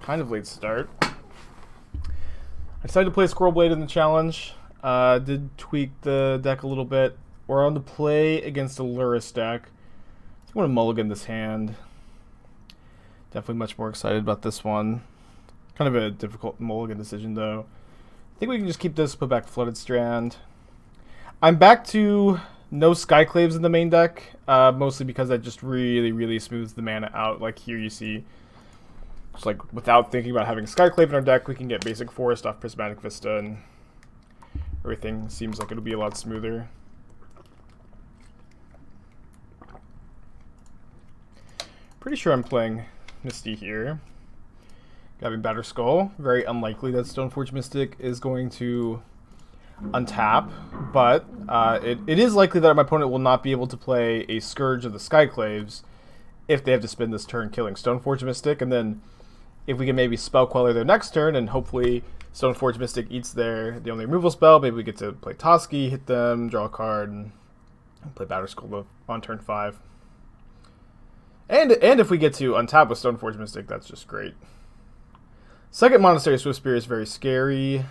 kind of late start. I decided to play Squirrelblade in the challenge. Did tweak the deck a little bit. We're on the play against a Lurrus deck. I want to mulligan this hand. Definitely much more excited about this one. Kind of a difficult mulligan decision though. I think we can just keep this, put back Flooded Strand. I'm back to no Skyclaves in the main deck, mostly because that just really smooths the mana out. Like here you see, just like without thinking about having Skyclave in our deck, we can get basic Forest off Prismatic Vista and everything seems like it'll be a lot smoother. Pretty sure I'm playing Misty here. Having Batterskull. Very unlikely that Stoneforge Mystic is going to untap, but it is likely that my opponent will not be able to play a Scourge of the Skyclaves if they have to spend this turn killing Stoneforge Mystic, and then if we can maybe Spell Queller their next turn, and hopefully Stoneforge Mystic eats the only removal spell, maybe we get to play Toski, hit them, draw a card, and play Batterskull on turn 5. And if we get to untap with Stoneforge Mystic, that's just great. Second Monastery Swiftspear is very scary.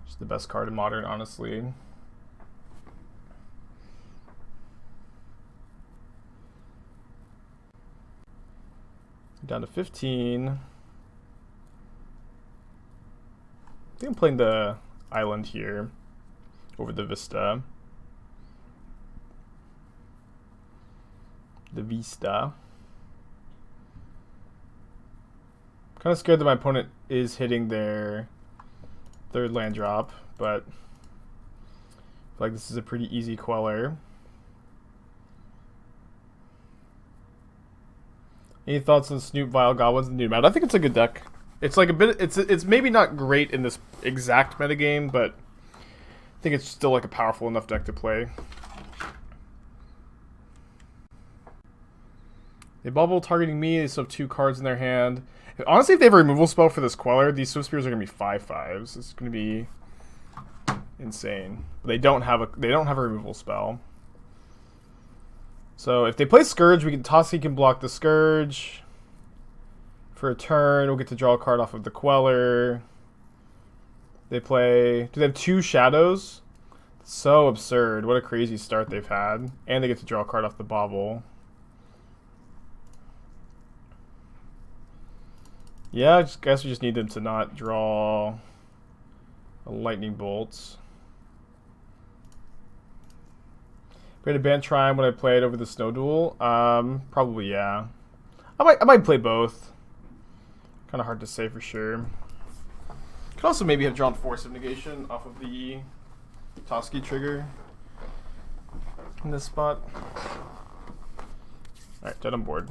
Just the best card in Modern, honestly. Down to 15. I think I'm playing the island here over the Vista. The Vista. Kind of scared that my opponent is hitting their third land drop, but I feel like this is a pretty easy Queller. Any thoughts on Snoop Vile Goblins and New Meta? I think it's a good deck. It's like a bit. It's maybe not great in this exact metagame, but I think it's still like a powerful enough deck to play. They bubble targeting me. They still have 2 cards in their hand. Honestly, if they have a removal spell for this Queller, these Swiftspears are gonna be 5/5s. It's gonna be insane. They don't have a removal spell. So if they play Scourge, Toski can block the Scourge for a turn. We'll get to draw a card off of the Queller. Do they have 2 Shadows? So absurd. What a crazy start they've had. And they get to draw a card off the Bauble. Yeah, I guess we just need them to not draw a lightning bolt. We had a Bant Trime when I played over the Snow Duel. Probably yeah. I might play both. Kind of hard to say for sure. Could also maybe have drawn Force of Negation off of the Toski trigger in this spot. All right, dead on board.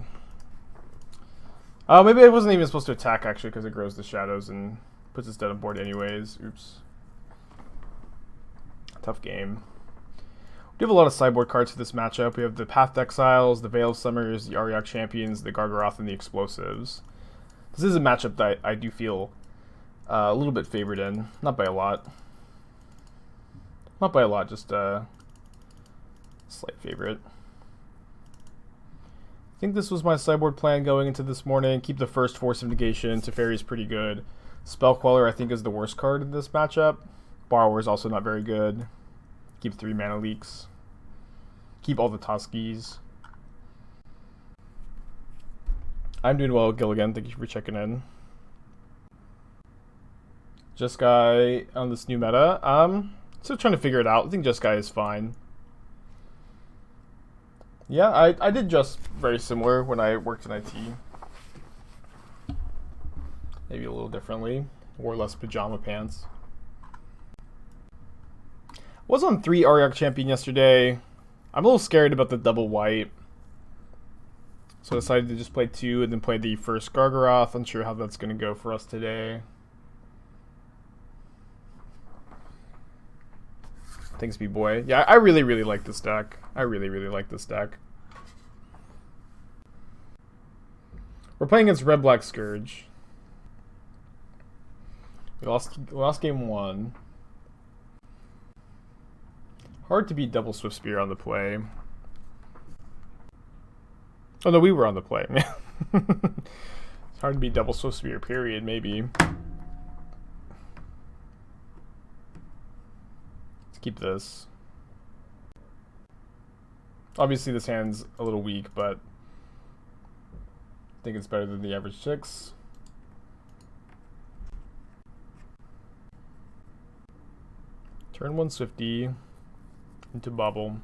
Maybe I wasn't even supposed to attack, actually, because it grows the shadows and puts its dead on board anyways. Oops. Tough game. We have a lot of sideboard cards for this matchup. We have the Path to Exiles, the Veil of Summers, the Auriok Champions, the Gargaroth, and the Explosives. This is a matchup that I do feel a little bit favored in. Not by a lot. Not by a lot, just a slight favorite. I think this was my sideboard plan going into this morning. Keep the first Force of Negation. Teferi is pretty good. Spell Queller, I think, is the worst card in this matchup. Borrower is also not very good. Keep 3 mana leaks. Keep all the Toskis. I'm doing well, Gilligan. Thank you for checking in. Jeskai on this new meta. Still trying to figure it out. I think Jeskai is fine. Yeah, I did just very similar when I worked in IT. Maybe a little differently. Wore less pajama pants. Was on 3 Auriok Champion yesterday. I'm a little scared about the double white. So I decided to just play 2 and then play the first Gargaroth. Unsure how that's going to go for us today. Thanks, B-Boy. Yeah, I really like this deck. I really like this deck. We're playing against Red-Black Scourge. We lost game 1. Hard to beat double Swiftspear on the play. Oh no, we were on the play. It's hard to be double Swift Spear, period, maybe. Let's keep this. Obviously this hand's a little weak, but I think it's better than the average 6. Turn 1 Swifty into Bubble.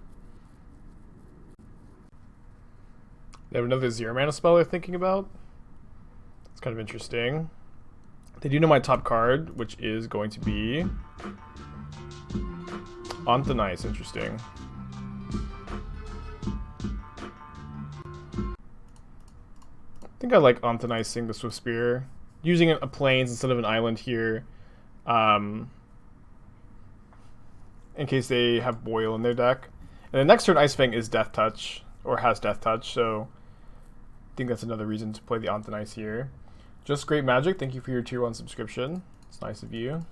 They have another 0 mana spell they're thinking about. It's kind of interesting. They do know my top card, which is going to be Nice. Interesting. I think I like Nice-ing the Swift Spear. Using a plains instead of an island here. In case they have Boil in their deck. And the next turn Ice-Fang is Death Touch, or has Death Touch, so I think that's another reason to play the Nice here. Just Great Magic, thank you for your tier 1 subscription. It's nice of you.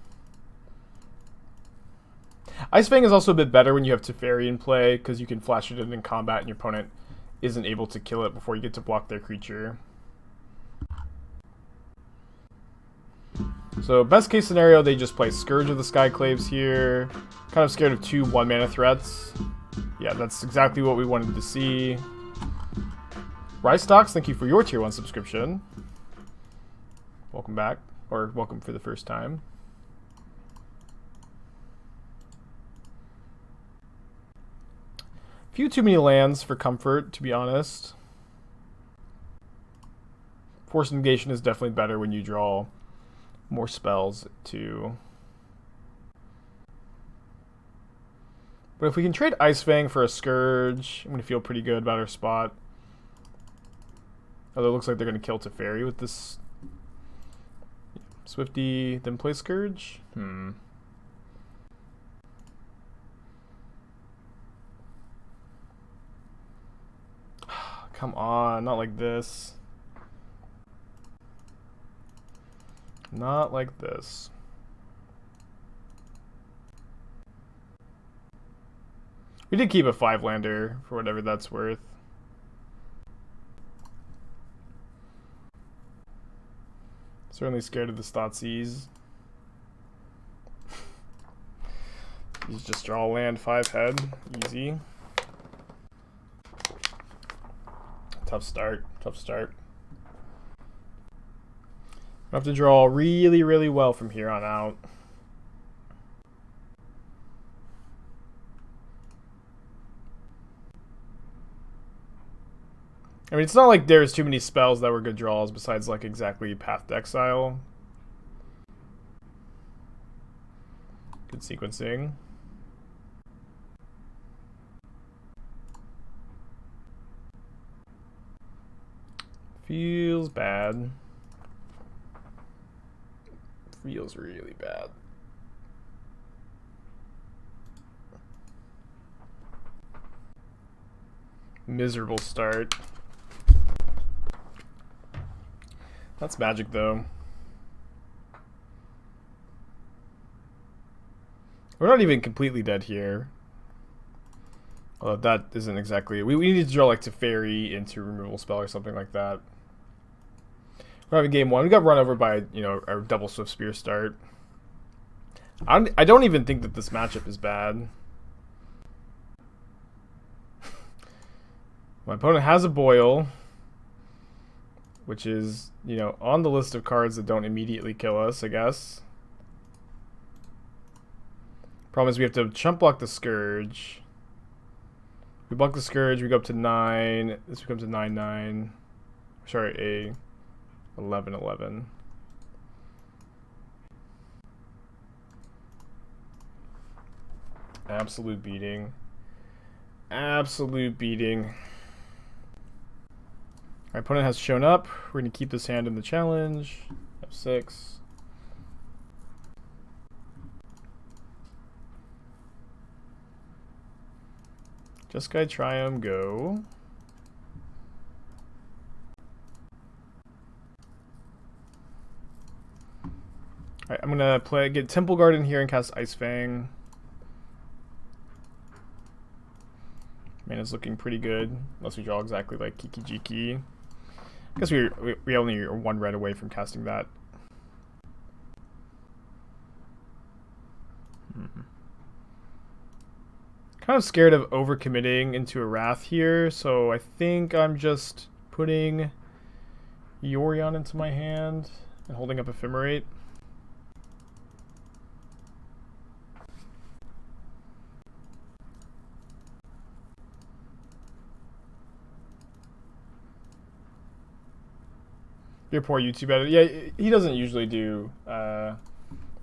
Ice-Fang is also a bit better when you have Teferi in play, because you can flash it in combat and your opponent isn't able to kill it before you get to block their creature. So best case scenario, they just play Scourge of the Skyclaves here. Kind of scared of 2 1-mana threats. Yeah, that's exactly what we wanted to see. Rystocks, thank you for your tier 1 subscription. Welcome back, or welcome for the first time. Few too many lands for comfort, to be honest. Force of Negation is definitely better when you draw more spells too. But if we can trade Ice-Fang for a Scourge, I'm going to feel pretty good about our spot. Although it looks like they're going to kill Teferi with this Swifty, then play Scourge? Come on, not like this. Not like this. We did keep a 5-lander for whatever that's worth. Certainly scared of the Thoughtseize. You just draw a land 5 head. Easy. Tough start. Tough start. I have to draw really, really well from here on out. I mean, it's not like there's too many spells that were good draws besides, like, exactly Path to Exile. Good sequencing. Feels bad. Feels really bad. Miserable start. That's magic, though. We're not even completely dead here. Although that isn't exactly... We need to draw, like, Teferi into removal spell or something like that. We're having game 1. We got run over by, you know, our double Swift Spear start. I don't even think that this matchup is bad. My opponent has a Boil, which is, you know, on the list of cards that don't immediately kill us, I guess. Problem is we have to chump block the Scourge. We block the Scourge, we go up to 9. This becomes a 9/9. Sorry, a 11/11. Absolute beating. Absolute beating. Our opponent has shown up. We're going to keep this hand in the challenge. F6. Jeskai Triumph, go. Alright, I'm gonna get Temple Garden here and cast Ice-Fang. Mana's looking pretty good, unless we draw exactly like Kiki Jiki. I guess we only are 1 red away from casting that. Kind of scared of overcommitting into a Wrath here, so I think I'm just putting Yorion into my hand and holding up Ephemerate. Your poor YouTube editor. Yeah, he doesn't usually do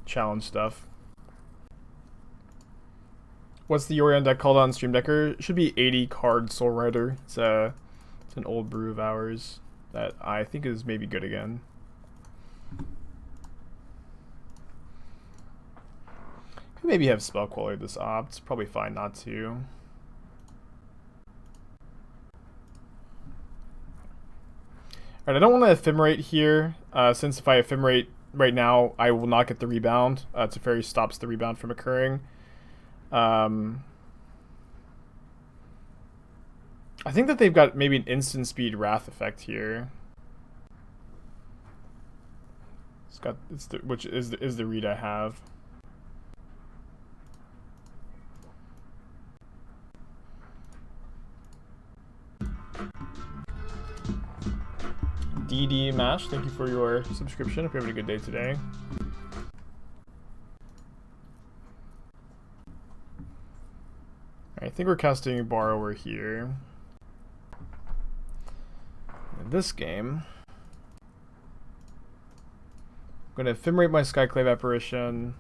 challenge stuff. What's the Yorion deck called on Stream Decker? It should be 80 card Soul Rider. It's an old brew of ours that I think is maybe good again. Could maybe have Spell Queller this opt. Probably fine not to. Alright, I don't want to Ephemerate here, since if I Ephemerate right now, I will not get the rebound. Teferi stops the rebound from occurring. I think that they've got maybe an instant speed Wrath effect here. Which is the read I have. DD Mash, thank you for your subscription. Hope you're having a good day today. I think we're casting Borrower here. In this game, I'm going to Ephemerate my Skyclave Apparition.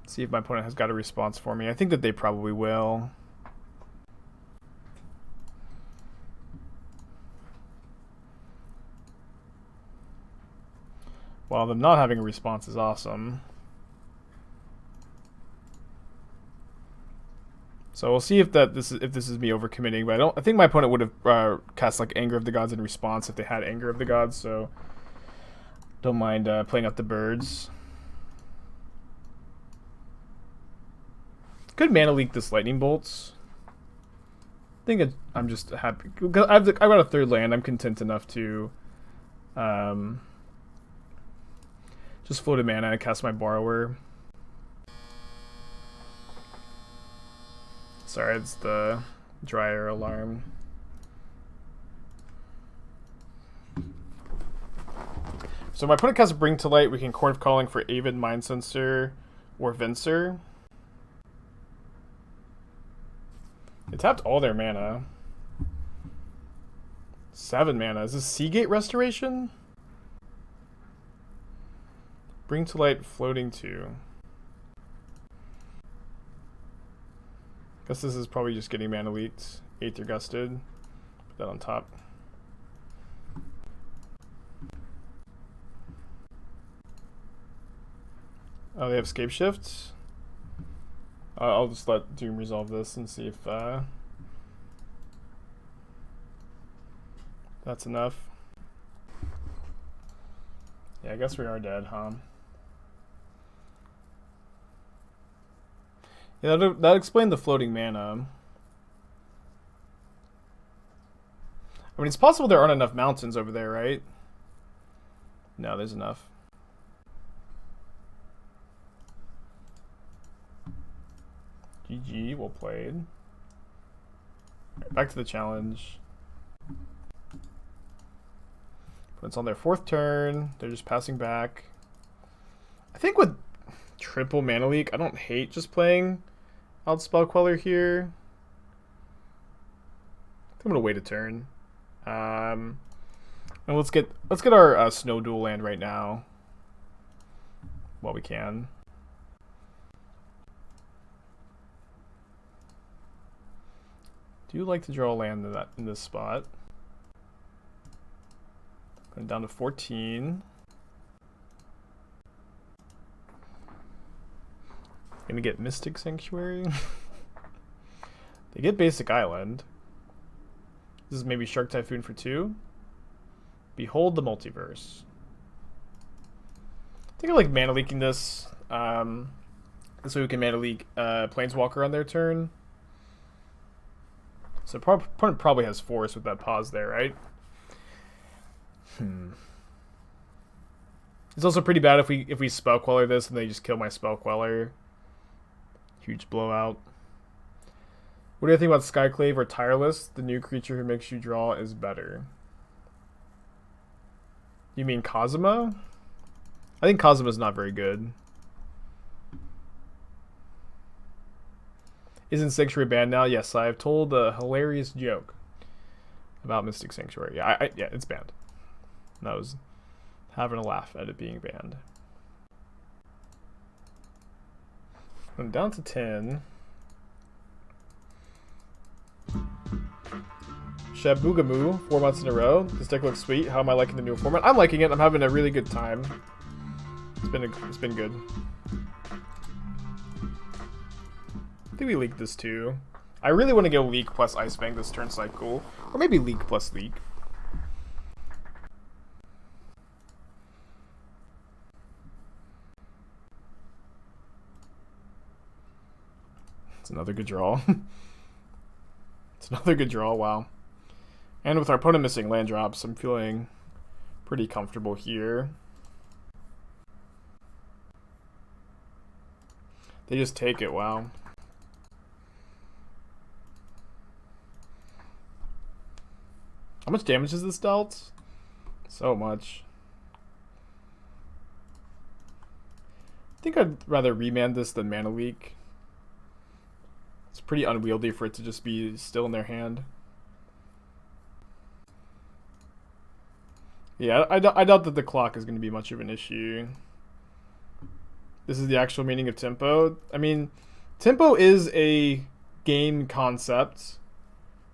See if my opponent has got a response for me. I think that they probably will. While them not having a response is awesome. So we'll see if this is me overcommitting, but I think my opponent would have cast like Anger of the Gods in response if they had Anger of the Gods, so don't mind playing up the birds. Could mana leak this Lightning Bolts. I think I'm just happy. I've got a 3rd land. I'm content enough to just float a mana and cast my Borrower. Sorry, it's the dryer alarm. So my opponent casts Bring to Light. We can Court of Calling for Avid, Mind Sensor, or Venser. They tapped all their mana. 7 mana. Is this Seagate Restoration? Bring to Light, floating 2. Guess this is probably just getting mana leaked. Aether Gusted. Put that on top. Oh, they have Scape Shift? I'll just let Doom resolve this and see if that's enough. Yeah, I guess we are dead, huh? Yeah, that explained the floating mana. I mean, it's possible there aren't enough mountains over there, right? No, there's enough. GG, well played. Right, back to the challenge. But it's on their 4th turn. They're just passing back. I think with triple mana leak, I don't hate just playing out Spell Queller here. I think I'm gonna wait a turn. And let's get our Snow Duel land right now while we can. Do you like to draw a land in this spot? Going down to 14. Gonna get Mystic Sanctuary. They get Basic Island. This is maybe Shark Typhoon for 2. Behold the Multiverse. I think I like mana leaking this. This way we can mana leak Planeswalker on their turn. So opponent probably has Force with that pause there, right? It's also pretty bad if we Spell Queller this and they just kill my Spell Queller. Huge blowout. What do you think about Skyclave or Tireless? The new creature who makes you draw is better. You mean Kazuma? I think Kazuma's not very good. Isn't Sanctuary banned now? Yes, I've told a hilarious joke about Mystic Sanctuary. Yeah, yeah, it's banned. And I was having a laugh at it being banned. I'm down to 10. Shabugamu, 4 months in a row. This deck looks sweet. How am I liking the new format? I'm liking it. I'm having a really good time. It's been good. I think we leak this too. I really want to go leak plus Ice-Fang this turn cycle. Or maybe leak plus leak. It's another good draw. It's another good draw, wow. And with our opponent missing land drops, I'm feeling pretty comfortable here. They just take it, wow. How much damage is this dealt? So much. I think I'd rather remand this than mana leak. It's pretty unwieldy for it to just be still in their hand. Yeah, I doubt that the clock is going to be much of an issue. This is the actual meaning of tempo. I mean, tempo is a game concept.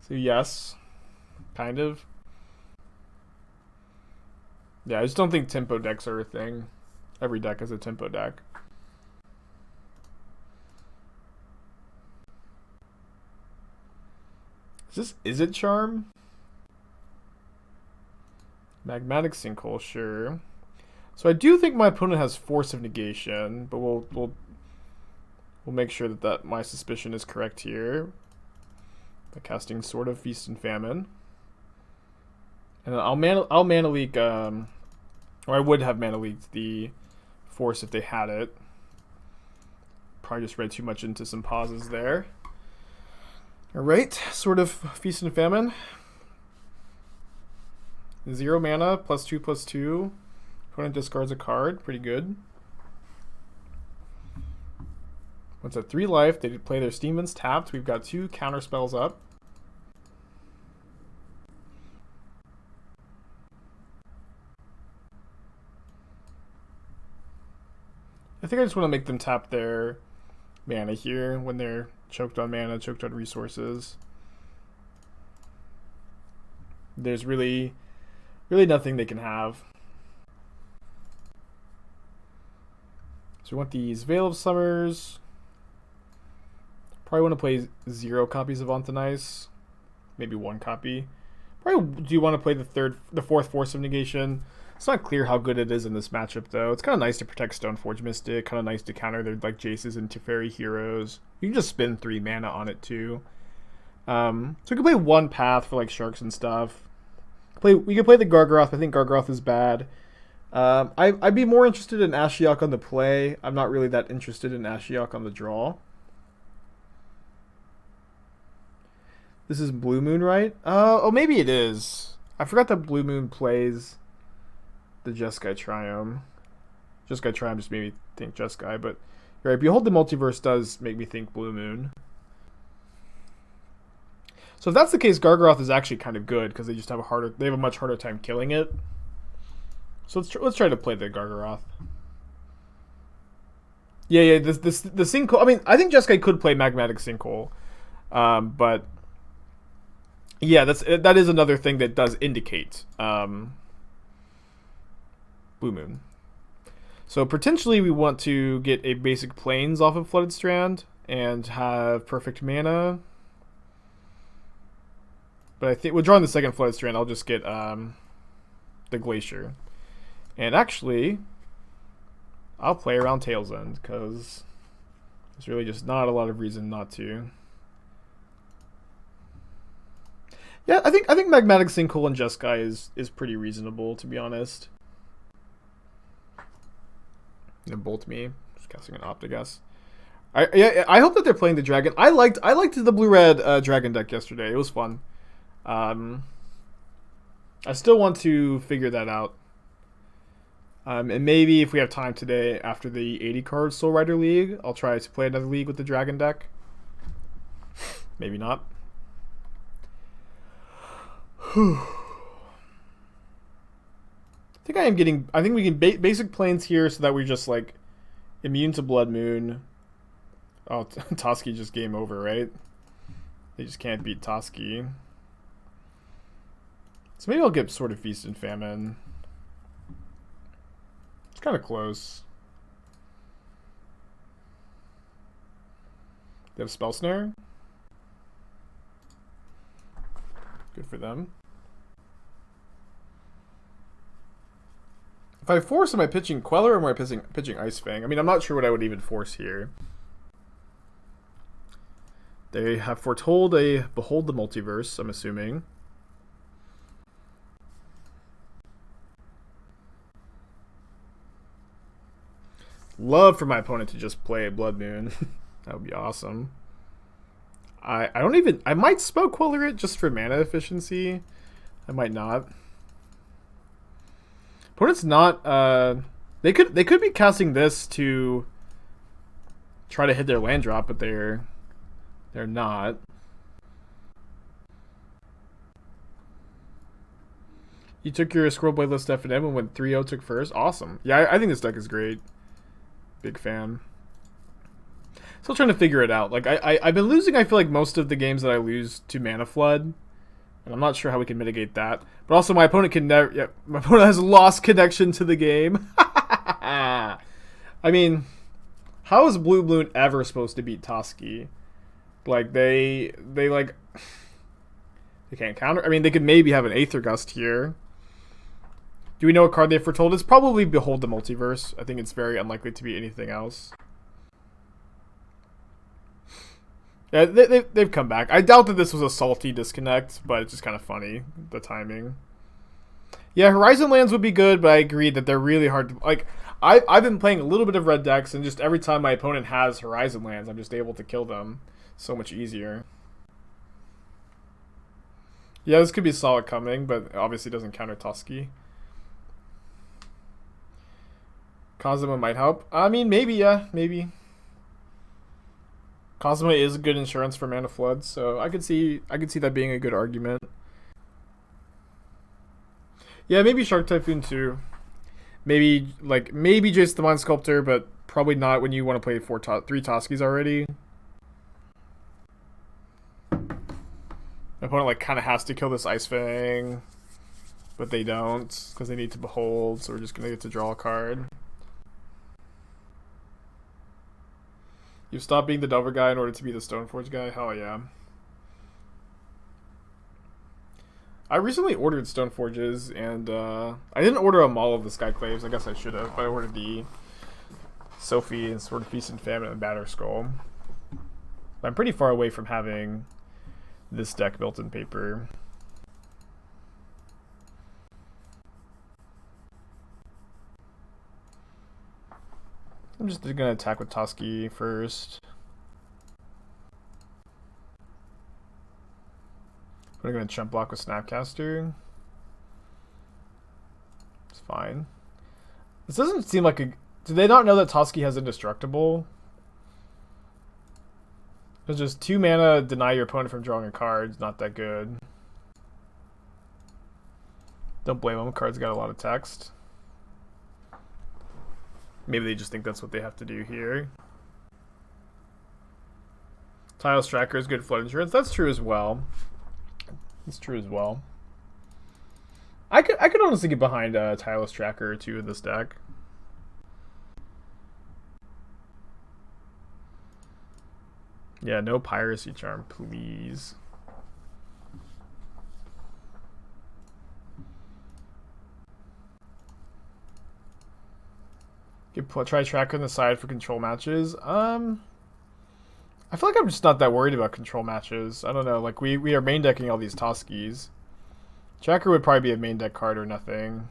So yes, kind of. Yeah, I just don't think tempo decks are a thing. Every deck is a tempo deck. Is it Charm? Magmatic Sinkhole, sure. So I do think my opponent has Force of Negation, but we'll make sure that my suspicion is correct here by casting Sword of Feast and Famine. And then I'll mana leak, or I would have mana leaked the Force if they had it. Probably just read too much into some pauses there. Alright, Sword of Feast and Famine. 0 mana, +2/+2. Opponent discards a card, pretty good. Once at 3 life, they play their Steamans tapped. We've got 2 counter spells up. I think I just want to make them tap their mana here when they're choked on mana, choked on resources. There's really nothing they can have. So we want these Veil of Summers. Probably want to play 0 copies of Ontanice. Maybe 1 copy. Probably do want to play the 4th Force of Negation. It's not clear how good it is in this matchup, though. It's kind of nice to protect Stoneforge Mystic. Kind of nice to counter their like Jaces and Teferi heroes. You can just spend 3 mana on it too. So we can play 1 path for like sharks and stuff. We can play the Gargaroth. I think Gargaroth is bad. I'd be more interested in Ashiok on the play. I'm not really that interested in Ashiok on the draw. This is Blue Moon, right? Oh, maybe it is. I forgot that Blue Moon plays the Jeskai Triumph. Jeskai Triumph just made me think Jeskai, but you're right. Behold the Multiverse does make me think Blue Moon. So if that's the case, Gargaroth is actually kind of good because they just have a much harder time killing it. So let's try to play the Gargaroth. Yeah. The Sinkhole. I mean, I think Jeskai could play Magmatic Sinkhole, but yeah, that is another thing that does indicate Blue Moon. So potentially we want to get a basic Plains off of Flooded Strand and have perfect mana. But I think we'll draw in the second Flooded Strand. I'll just get the Glacier. And actually, I'll play around Tail's End because there's really just not a lot of reason not to. Yeah, I think Magmatic Sinkhole and Jeskai is pretty reasonable, to be honest. They bolt me. Just casting an Opt, I guess. I hope that they're playing the dragon. I liked the blue-red dragon deck yesterday. It was fun. I still want to figure that out. And maybe if we have time today after the 80 card Soul Rider League, I'll try to play another league with the dragon deck. Maybe not. I think we can basic planes here so that we're just like immune to Blood Moon. Oh, Toski just game over, right? They just can't beat Toski. So maybe I'll get Sword of Feast and Famine. It's kind of close. They have Spell Snare. Good for them. If I force, am I pitching Queller or am I pitching Ice-Fang? I mean, I'm not sure what I would even force here. They have foretold a Behold the Multiverse, I'm assuming. Love for my opponent to just play Blood Moon. That would be awesome. I might Spell Queller it just for mana efficiency. I might not. Opponent's not they could be casting this to try to hit their land drop, but they're not. You took your Squirrelblade list F&M and went 3-0, took first. Awesome. Yeah, I think this deck is great. Big fan. Still trying to figure it out. Like I've been losing, I feel like, most of the games that I lose to Mana Flood. And I'm not sure how we can mitigate that. But also my opponent can never... Yeah, my opponent has lost connection to the game. I mean, how is Blue Balloon ever supposed to beat Toski? Like, they can't counter... I mean, they could maybe have an Aether Gust here. Do we know what card they foretold? It's probably Behold the Multiverse. I think it's very unlikely to be anything else. Yeah, they've come back. I doubt that this was a salty disconnect, but it's just kind of funny, the timing. Yeah, Horizon Lands would be good, but I agree that they're really hard to... Like, I've been playing a little bit of red decks, and just every time my opponent has Horizon Lands, I'm just able to kill them so much easier. Yeah, this could be solid coming, but obviously doesn't counter Toski. Kazuma might help. I mean, maybe, yeah, maybe. Kazuma is good insurance for Mana Flood, so I could see that being a good argument. Yeah, maybe Shark Typhoon too. Maybe Jace the Mind Sculptor, but probably not when you want to play 3 Toskis already. My opponent like kind of has to kill this Ice-Fang, but they don't because they need to Behold, so we're just gonna get to draw a card. You've stopped being the Delver guy in order to be the Stoneforge guy? Hell yeah. I recently ordered Stoneforges, and I didn't order them all of the Skyclaves. I guess I should have, but I ordered the Sophie and Sword of Feast and Famine and Batterskull. But I'm pretty far away from having this deck built in paper. I'm just going to attack with Toski first. I'm going to chump block with Snapcaster. It's fine. This doesn't seem like a... Do they not know that Toski has Indestructible? It's just 2 mana, deny your opponent from drawing a card. It's not that good. Don't blame them. Card's got a lot of text. Maybe they just think that's what they have to do here. Tireless Tracker is good flood insurance. That's true as well. That's true as well. I could honestly get behind Tireless Tracker too in this deck. Yeah, no Piracy Charm, please. Try Tracker on the side for control matches. I feel like I'm just not that worried about control matches. I don't know, like we are main decking all these Toskis. Tracker would probably be a main deck card or nothing.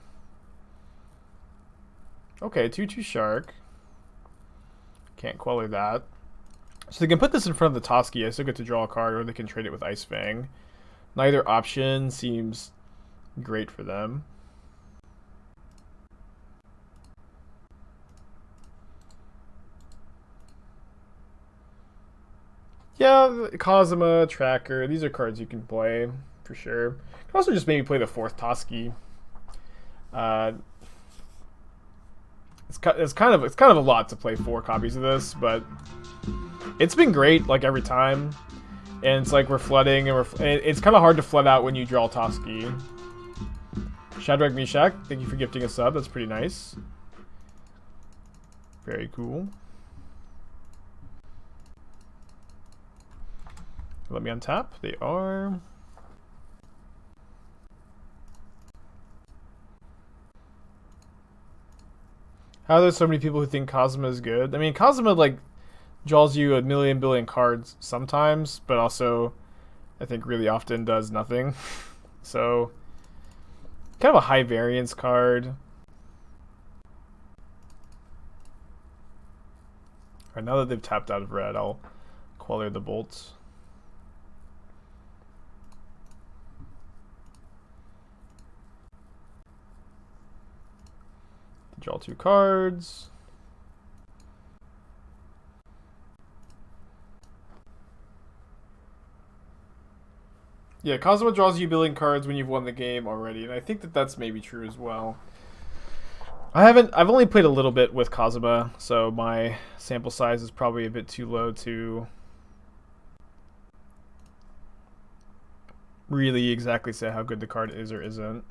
Okay, 2/2 Shark. Can't Queller that. So they can put this in front of the Toski. I still get to draw a card, or they can trade it with Ice-Fang. Neither option seems great for them. Yeah, Kazuma, Tracker, these are cards you can play, for sure. You can also just maybe play the 4th Toski. It's kind of a lot to play 4 copies of this, but it's been great, like, every time. And it's like we're flooding, and it's kind of hard to flood out when you draw Toski. Shadrach Meshach, thank you for gifting a sub, that's pretty nice. Very cool. Let me untap. They are. How are there so many people who think Kazuma is good? I mean, Kazuma, like, draws you a million billion cards sometimes, but also, I think really often does nothing. So, kind of a high variance card. Alright, now that they've tapped out of red, I'll Queller the bolts. Draw 2 cards. Yeah, Kazuma draws you billion cards when you've won the game already, and I think that that's maybe true as well. I've only played a little bit with Kazuma, so my sample size is probably a bit too low to really exactly say how good the card is or isn't.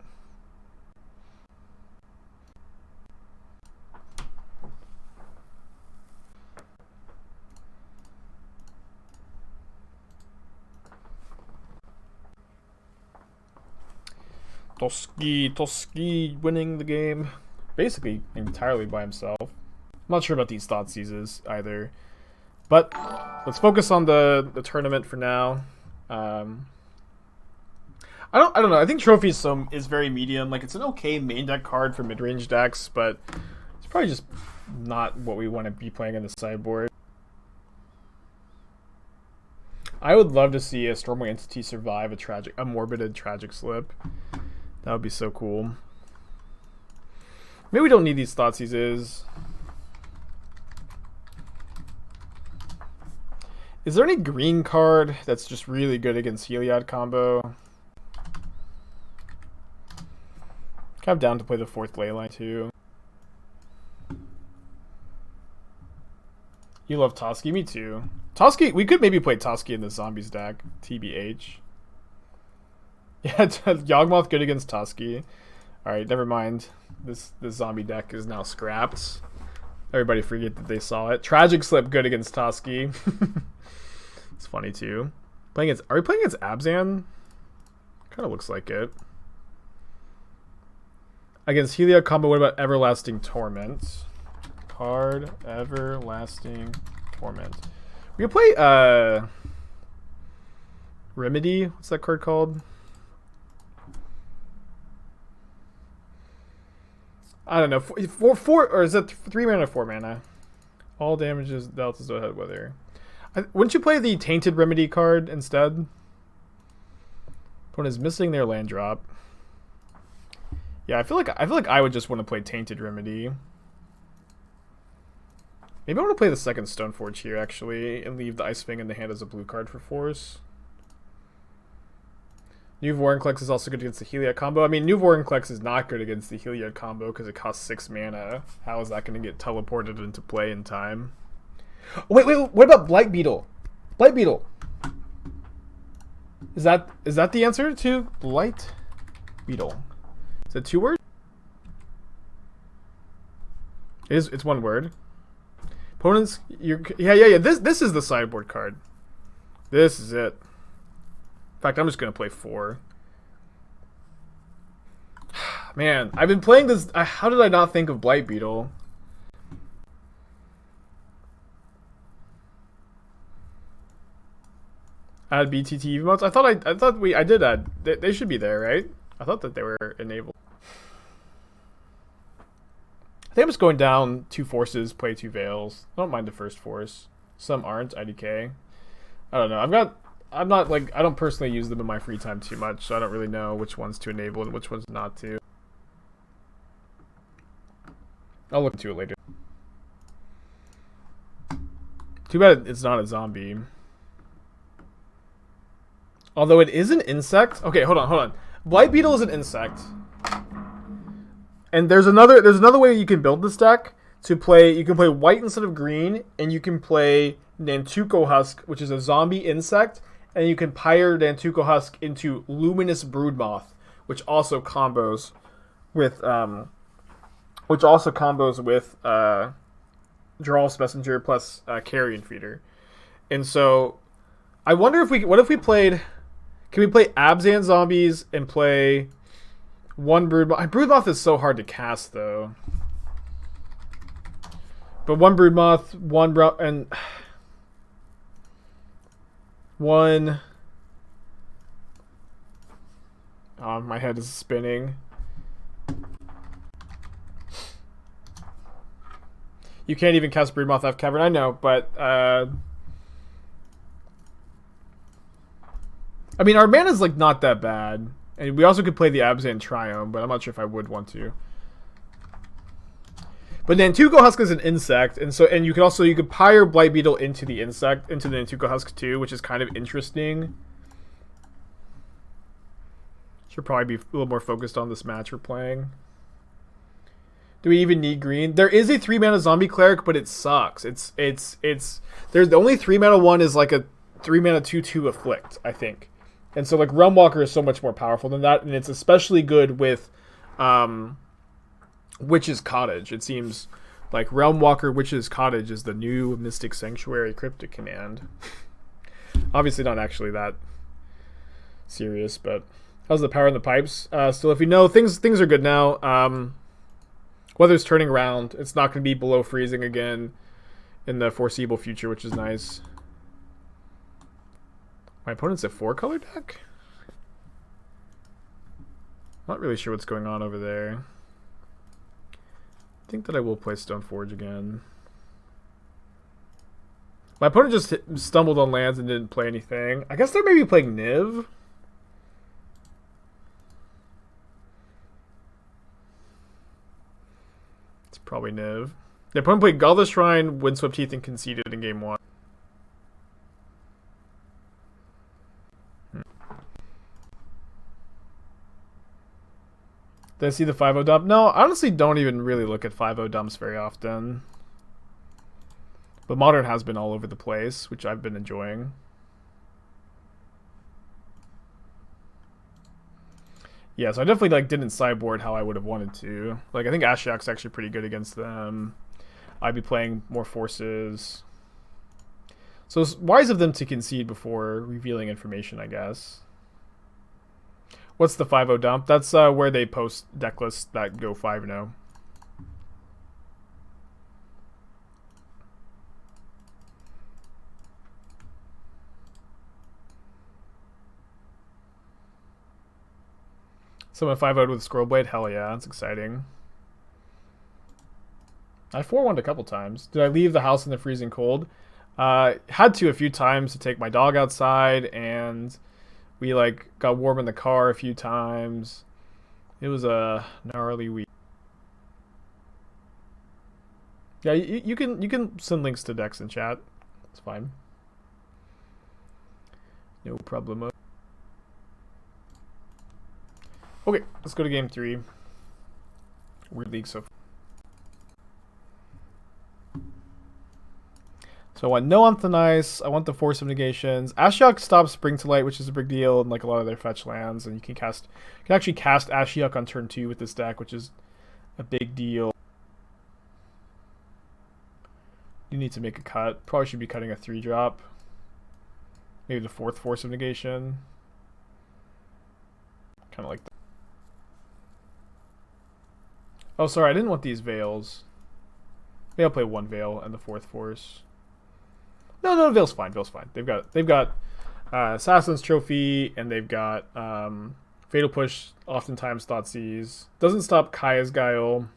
Toski winning the game basically entirely by himself. I'm not sure about these Thoughtseizes either. But let's focus on the tournament for now. I don't know. I think Trophy is very medium. Like, it's an okay main deck card for mid-range decks, but it's probably just not what we want to be playing in the sideboard. I would love to see a Stormwing Entity survive a morbidated tragic slip. That would be so cool. Maybe we don't need these Thoughtseizes. Is there any green card that's just really good against Heliod combo? Kind of down to play the 4th Leyline too. You love Toski? Me too. Toski, we could maybe play Toski in the Zombies deck. TBH. Yeah, Yawgmoth good against Toski. Alright, never mind. This zombie deck is now scrapped. Everybody forget that they saw it. Tragic Slip good against Toski. It's funny too. Are we playing against Abzan? Kind of looks like it. Against Heliod combo, what about Everlasting Torment? Card Everlasting Torment. We can play Remedy. What's that card called? I don't know. Four or is it 3 mana or 4 mana? All damages, deltas, no head weather. Wouldn't you play the Tainted Remedy card instead? Opponent is missing their land drop. Yeah, I feel like I would just want to play Tainted Remedy. Maybe I want to play the second Stoneforge here actually, and leave the Ice-Fang in the hand as a blue card for Force. New Vorinclex is also good against the Heliod combo. I mean, New Vorinclex is not good against the Heliod combo because it costs 6 mana. How is that going to get teleported into play in time? Wait, what about Blight Beetle? Blight Beetle. Is that the answer to Blight Beetle? Is it 2 words? It's 1 word. Opponents, yeah. This is the sideboard card. This is it. In fact, I'm just gonna play 4. Man, I've been playing this. How did I not think of Blight Beetle? Add BTT emotes. I did add. They should be there, right? I thought that they were enabled. I think I'm just going down 2 forces, play 2 veils. I don't mind the first force. Some aren't IDK. I don't know. I'm not like, I don't personally use them in my free time too much, so I don't really know which ones to enable and which ones not to. I'll look into it later. Too bad it's not a zombie. Although it is an insect. Okay, hold on. Blight Beetle is an insect. And there's another way you can build this deck to play. You can play white instead of green, and you can play Nantuko Husk, which is a zombie insect, and you can Pyre Nantuko Husk into Luminous Broodmoth, which also combos with Drawless Messenger plus Carrion Feeder. And so I wonder if can we play Abzan zombies and play one Broodmoth? Broodmoth is so hard to cast though. But one Broodmoth, one. Oh, my head is spinning. You can't even cast Broodmoth F Cavern, I know, but I mean, our mana's like not that bad, and we also could play the Abzan Triome, but I'm not sure if I would want to. But Nantuko Husk is an insect, and you could Pyre Blight Beetle into the Nantuko Husk too, which is kind of interesting. Should probably be a little more focused on this match we're playing. Do we even need green? There is a 3-mana zombie cleric, but it sucks. There's the only 3-mana one is like a 3-mana 2/2 afflict, I think. And so like Realm Walker is so much more powerful than that, and it's especially good with Witch's Cottage. It seems like Realm Walker Witch's Cottage is the new Mystic Sanctuary Cryptic command. Obviously not actually that serious, but how's the power in the pipes? Still, if you know, things are good now. Weather's turning around. It's not going to be below freezing again in the foreseeable future, which is nice. My opponent's a 4-color deck? Not really sure what's going on over there. I think that I will play Stoneforge again. My opponent just stumbled on lands and didn't play anything. I guess they're maybe playing Niv. It's probably Niv. The opponent played Glacial Shrine, Windswept Heath, and conceded in game 1. Did I see the 5/0 dump? No, I honestly don't even really look at 5/0 dumps very often. But Modern has been all over the place, which I've been enjoying. Yeah, so I definitely didn't sideboard how I would have wanted to. I think Ashiok's actually pretty good against them. I'd be playing more forces. So it's wise of them to concede before revealing information, I guess. What's the 5/0 dump? That's where they post deck lists that go 5-0. Someone 5/0'd with Squirrelblade? Hell yeah, that's exciting. I 4-1'd a couple times. Did I leave the house in the freezing cold? Had to a few times to take my dog outside, and we got warm in the car a few times. It was a gnarly week. Yeah, you can send links to decks in chat. It's fine. No problemo. Okay, let's go to game 3. Weird league so far. So I want No Anthonice, I want the Force of Negations. Ashiok stops Spring to Light, which is a big deal in a lot of their fetch lands, and you can actually cast Ashiok on turn 2 with this deck, which is a big deal. You need to make a cut. Probably should be cutting a 3-drop. Maybe the 4th Force of Negation. Kind of like that. Oh, sorry, I didn't want these Veils. Maybe I'll play 1 Veil and the 4th Force. No, Veil's fine. Veil's fine. They've got Assassin's Trophy, and they've got Fatal Push, oftentimes Thoughtseize. Doesn't stop Kaya's Guile.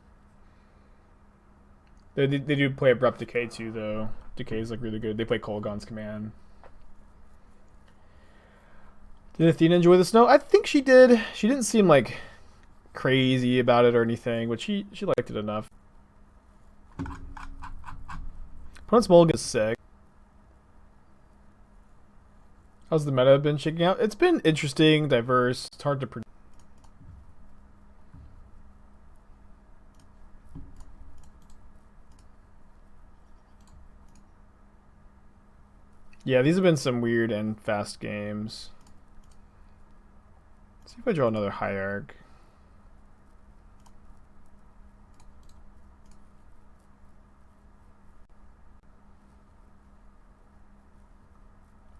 They do play Abrupt Decay too, though. Decay is like really good. They play Kolaghan's Command. Did Athena enjoy the snow? I think she did. She didn't seem like crazy about it or anything, but she liked it enough. Opponent's Mulligan is sick. How's the meta been shaking out? It's been interesting, diverse. It's hard to predict. Yeah, these have been some weird and fast games. Let's see if I draw another Hierarch.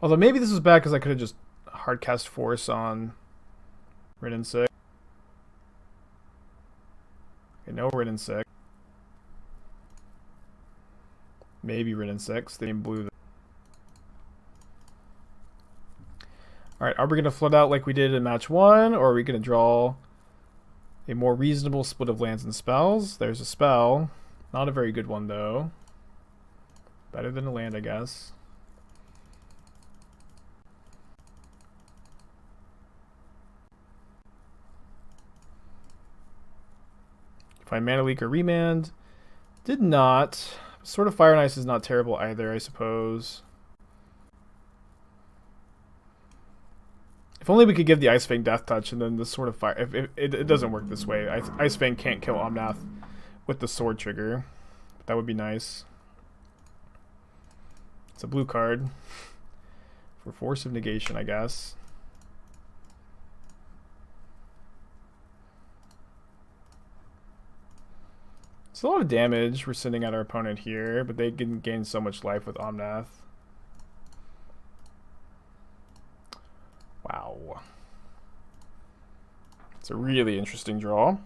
Although maybe this was bad because I could have just hardcast Force on Ridden 6. Okay, no Ridden 6. Maybe Ridden 6. They blew. Alright, are we going to flood out like we did in match 1? Or are we going to draw a more reasonable split of lands and spells? There's a spell. Not a very good one, though. Better than a land, I guess. Find Mana Leak or Remand. Did not. Sword of Fire and Ice is not terrible either, I suppose. If only we could give the Ice-Fang Death Touch and then the Sword of Fire. If it doesn't work this way. Ice-Fang can't kill Omnath with the sword trigger. But that would be nice. It's a blue card. For Force of Negation, I guess. It's a lot of damage we're sending at our opponent here, but they can gain so much life with Omnath. Wow. It's a really interesting draw.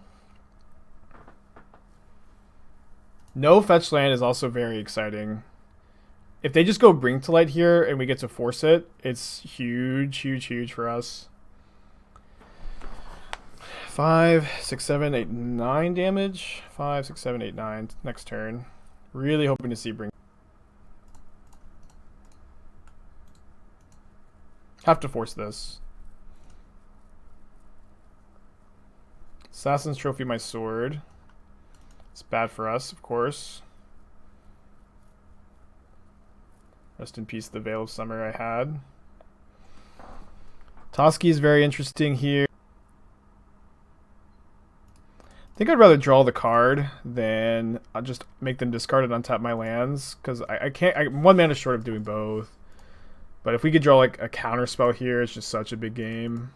No fetch land is also very exciting. If they just go Bring to Light here and we get to force it, it's huge, huge, huge for us. 5, 6, 7, 8, 9 damage. 5, 6, 7, 8, 9 next turn. Really hoping to see Bring. Have to force this. Assassin's Trophy, my sword. It's bad for us, of course. Rest in peace, the Veil of Summer I had. Toski is very interesting here. I think I'd rather draw the card than I'll just make them discard it, untap my lands, because I can't. One mana short of doing both. But if we could draw like a counter spell here, it's just such a big game.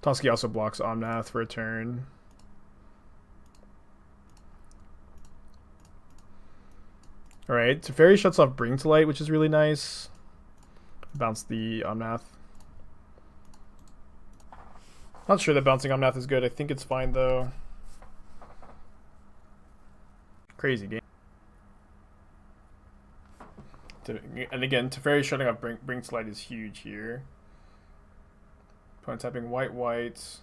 Toski also blocks Omnath for a turn. Alright, Teferi shuts off Bring to Light, which is really nice. Bounce the Omnath. Not sure that bouncing Omnath is good. I think it's fine though. Crazy game. And again, Teferi shutting off Bring to Light is huge here. Opponent tapping white, white.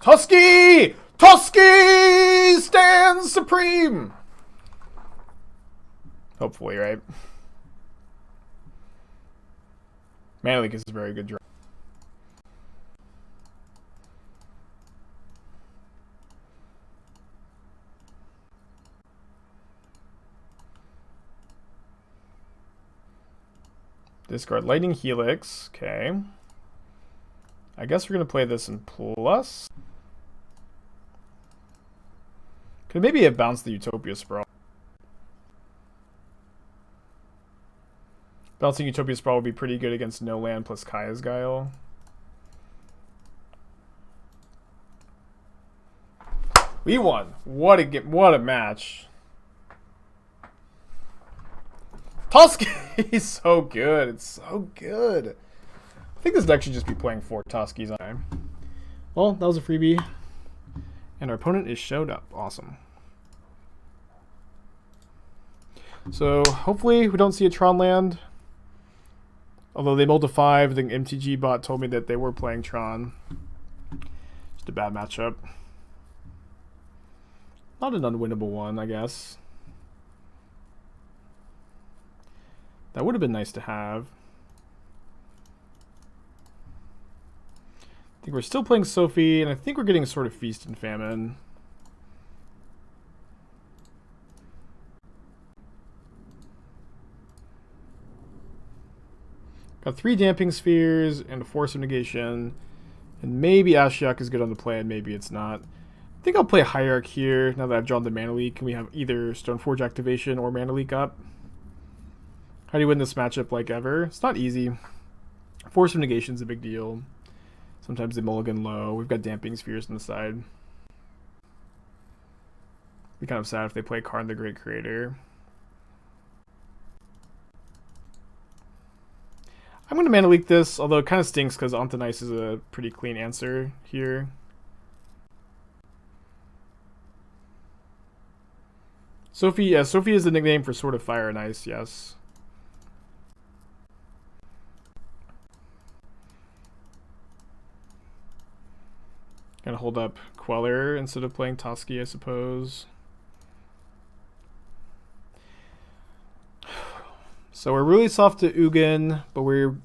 Toski! Toski stands supreme! Hopefully, right? Mana Leak is a very good draw. Discard Lightning Helix. Okay. I guess we're going to play this in plus. Could maybe have bounced the Utopia Sprawl. Bouncing Utopia Sprawl would be pretty good against no land plus Kaya's Guile. We won. What a match. Toski is so good. It's so good. I think this deck should just be playing 4 Toskis on time. Well, that was a freebie. And our opponent is showed up. Awesome. So hopefully we don't see a Tron land. Although they mulled to 5, the MTG bot told me that they were playing Tron. Just a bad matchup. Not an unwinnable one, I guess. That would have been nice to have. I think we're still playing Sophie, and I think we're getting a sort of Feast and Famine. Got 3 Damping Spheres and a Force of Negation. And maybe Ashiok is good on the play, and maybe it's not. I think I'll play Hierarch here now that I've drawn the Mana Leak. Can we have either Stoneforge activation or Mana Leak up? How do you win this matchup like ever? It's not easy. Force of Negation is a big deal. Sometimes they mulligan low. We've got Damping Spheres on the side. Be kind of sad if they play Karn the Great Creator. I'm going to Mana Leak this, although it kind of stinks because Ontanice is a pretty clean answer here. Sophie, yeah, Sophie is the nickname for Sword of Fire and Ice, yes. Gonna hold up Queller instead of playing Toski, I suppose. So we're really soft to Ugin, but we're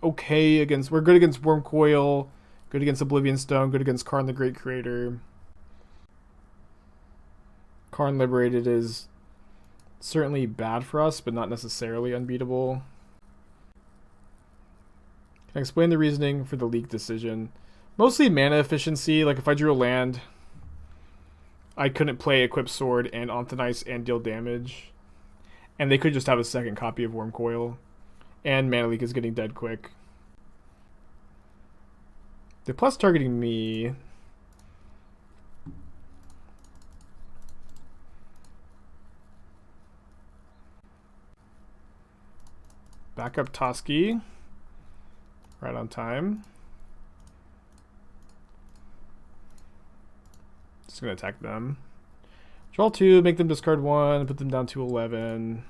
okay against... We're good against Wormcoil, good against Oblivion Stone, good against Karn the Great Creator. Karn Liberated is certainly bad for us, but not necessarily unbeatable. Can I explain the reasoning for the leak decision? Mostly mana efficiency. Like if I drew a land, I couldn't play Equip Sword and Ontanice and deal damage. And they could just have a second copy of Wormcoil. And Mana Leak is getting dead quick. They're plus targeting me. Back up Toski. Right on time. Just gonna attack them. Draw 2, make them discard 1, put them down to 11.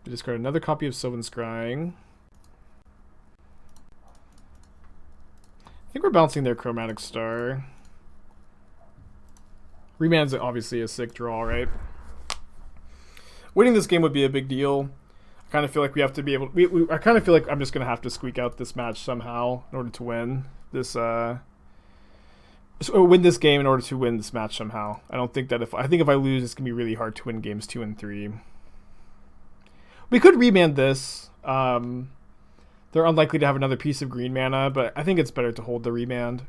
Discard another copy of Sylvan Scrying. I think we're bouncing their Chromatic Star. Remand's obviously a sick draw, right? Winning this game would be a big deal. I kind of feel like we have to be able... I kind of feel like I'm just going to have to squeak out this match somehow in order to win this... win this game in order to win this match somehow. I don't think that if... I think if I lose, it's going to be really hard to win games 2 and 3. We could remand this. They're unlikely to have another piece of green mana, but I think it's better to hold the remand.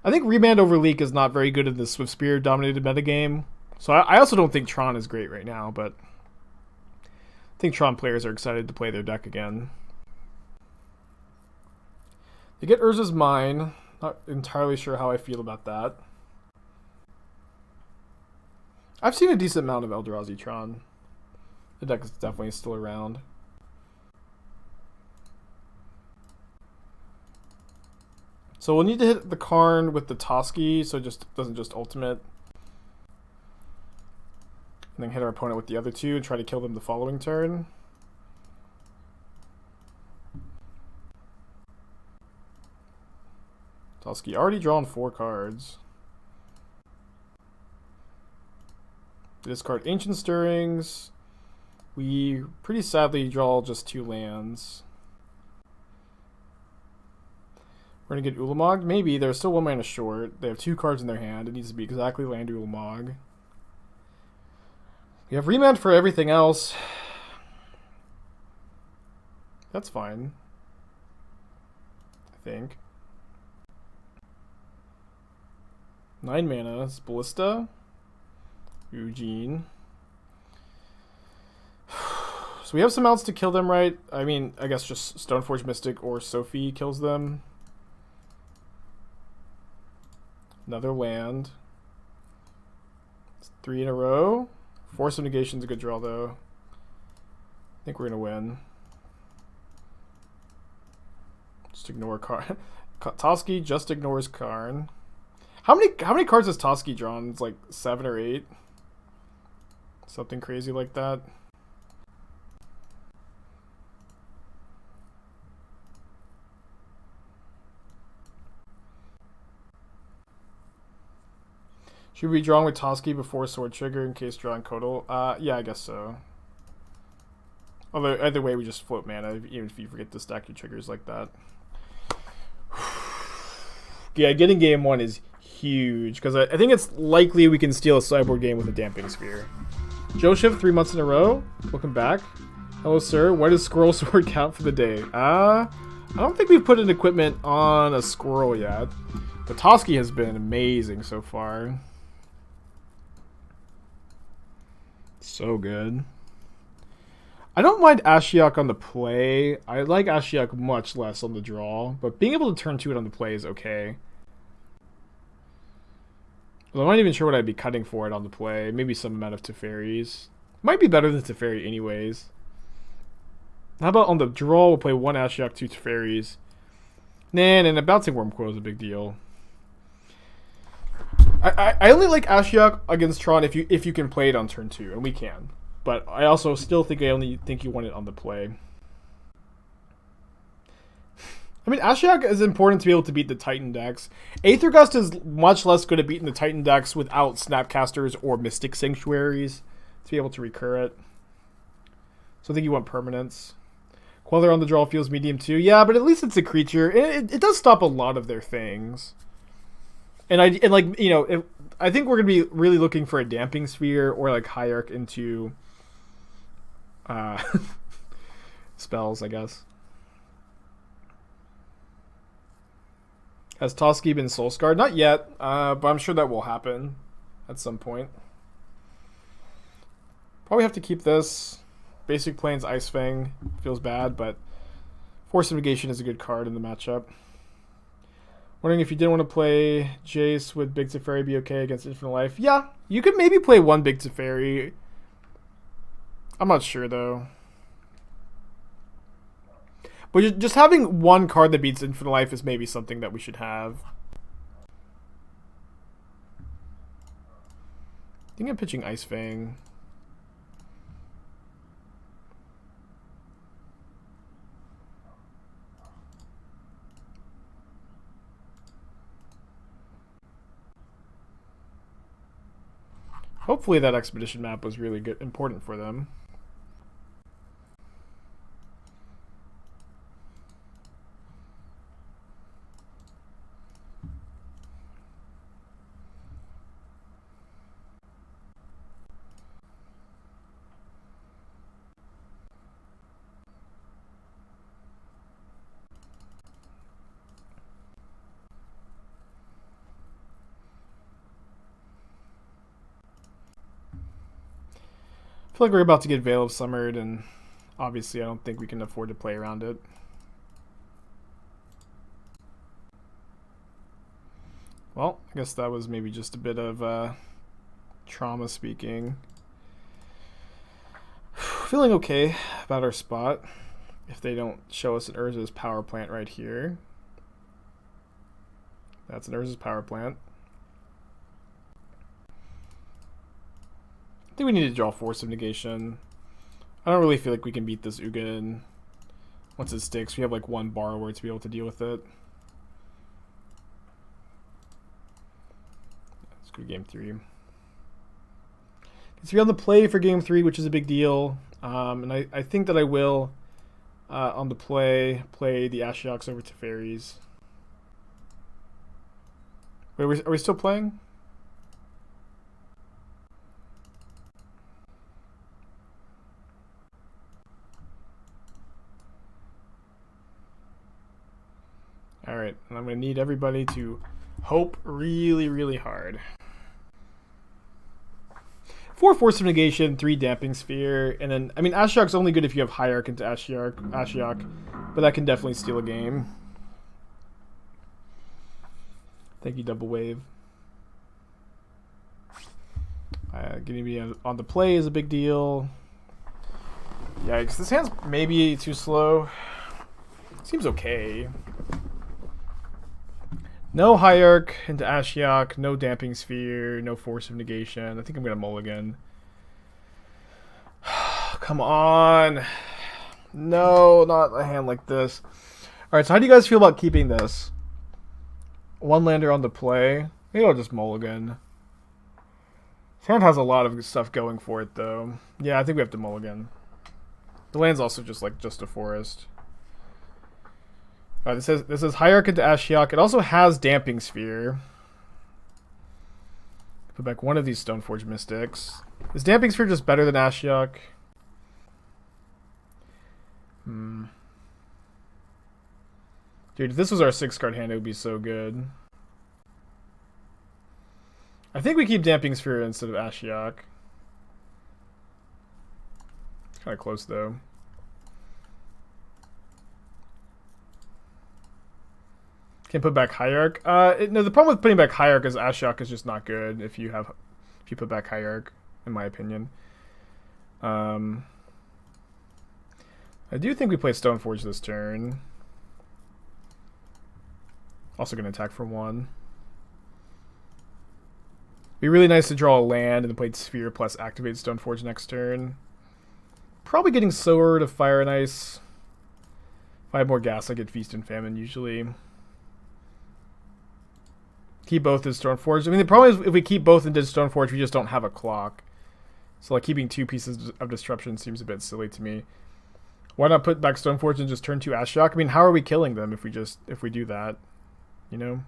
I think remand over leak is not very good in the Swiftspear dominated metagame. So I also don't think Tron is great right now, but I think Tron players are excited to play their deck again. They get Urza's Mine. Not entirely sure how I feel about that. I've seen a decent amount of Eldrazi Tron. The deck is definitely still around. So we'll need to hit the Karn with the Toski so it just doesn't just ultimate. And then hit our opponent with the other 2 and try to kill them the following turn. Toski already drawn 4 cards. Discard Ancient Stirrings. We pretty sadly draw just 2 lands. We're going to get Ulamog? Maybe. They're still 1 mana short. They have 2 cards in their hand. It needs to be exactly land Ulamog. We have Remand for everything else. That's fine. I think. 9 mana. It's Ballista. Eugene. So we have some outs to kill them, right? I mean, I guess just Stoneforge Mystic or Sophie kills them. Another land. It's 3 in a row. Force of Negation's a good draw, though. I think we're going to win. Just ignore Karn. Toski just ignores Karn. How many cards has Toski drawn? It's like 7 or 8. Something crazy like that. Should we be drawing with Toski before Sword Trigger in case drawing Coatl? Yeah, I guess so. Although, either way, we just float mana, even if you forget to stack your triggers like that. Yeah, getting game 1 is huge, because I think it's likely we can steal a sideboard game with a Damping Sphere. Joseph, 3 months in a row. Welcome back. Hello, sir. Why does Squirrel Sword count for the day? I don't think we've put an equipment on a squirrel yet. But Toski has been amazing so far. So good. I don't mind Ashiok on the play. I like Ashiok much less on the draw, but being able to turn 2 it on the play is okay. Well, I'm not even sure what I'd be cutting for it on the play. Maybe some amount of Teferis. Might be better than Teferi anyways. How about on the draw, we'll play 1 Ashiok, 2 Teferis. Nah, and a Bouncing Wurmcoil is a big deal. I only like Ashiok against Tron if you can play it on turn 2, and we can. But I also still think I only think you want it on the play. I mean, Ashiok is important to be able to beat the Titan decks. Aether Gust is much less good at beating the Titan decks without Snapcasters or Mystic Sanctuaries to be able to recur it. So I think you want permanence. Queller on the draw feels medium too. Yeah, but at least it's a creature. It does stop a lot of their things. And like, you know, I think we're gonna be really looking for a Damping Sphere or like Hierarch into spells, I guess. Has Toski been Soul Scarred? Not yet, but I'm sure that will happen at some point. Probably have to keep this. Basic Plains Ice-Fang feels bad, but Force of Negation is a good card in the matchup. Wondering if you didn't want to play Jace, would Big Teferi be okay against Infinite Life? Yeah, you could maybe play 1 Big Teferi. I'm not sure, though. But just having 1 card that beats Infinite Life is maybe something that we should have. I think I'm pitching Ice-Fang. Hopefully that expedition map was really good, important for them. I feel like we're about to get Veil of Summered, and obviously I don't think we can afford to play around it. Well, I guess that was maybe just a bit of trauma speaking. Feeling okay about our spot if they don't show us an Urza's power plant right here. That's an Urza's power plant. I think we need to draw Force of Negation. I don't really feel like we can beat this Ugin once it sticks. We have like 1 Borrower to be able to deal with it. Let's go game 3. It's on the play for game 3, which is a big deal. And I think that I will, on the play the Ashioks over Teferis. Wait, are we still playing? Alright, and I'm going to need everybody to hope really, really hard. 4 Force of Negation, 3 Damping Sphere, and then, I mean, Ashiok's only good if you have Hierarch into Ashiok, but that can definitely steal a game. Thank you, Double Wave. Getting me on the play is a big deal. Yikes, this hand's maybe too slow. Seems okay. No Hierarch into Ashiok, no Damping Sphere, no Force of Negation. I think I'm going to mulligan. come on. No, not a hand like this. Alright, so how do you guys feel about keeping this? One lander on the play. Maybe I'll just mulligan. This hand has a lot of stuff going for it, though. Yeah, I think we have to mulligan. The land's also just a forest. Alright, this is Hierarch into Ashiok. It also has Damping Sphere. Put back one of these Stoneforge Mystics. Is Damping Sphere just better than Ashiok? Dude, if this was our 6-card hand, it would be so good. I think we keep Damping Sphere instead of Ashiok. It's kind of close, though. Can't put back Hierarch. No, the problem with putting back Hierarch is Ashiok is just not good if you put back Hierarch, in my opinion. I do think we play Stoneforge this turn. Also going to attack for 1. Be really nice to draw a land and then play Sphere plus activate Stoneforge next turn. Probably getting slower to Fire and Ice. If I have more gas, I get Feast and Famine usually. Keep both as Stoneforge. I mean, the problem is if we keep both into Stoneforge, we just don't have a clock. So like keeping 2 pieces of disruption seems a bit silly to me. Why not put back Stoneforge and just turn 2 Ashiok? I mean, how are we killing them if we do that? You know?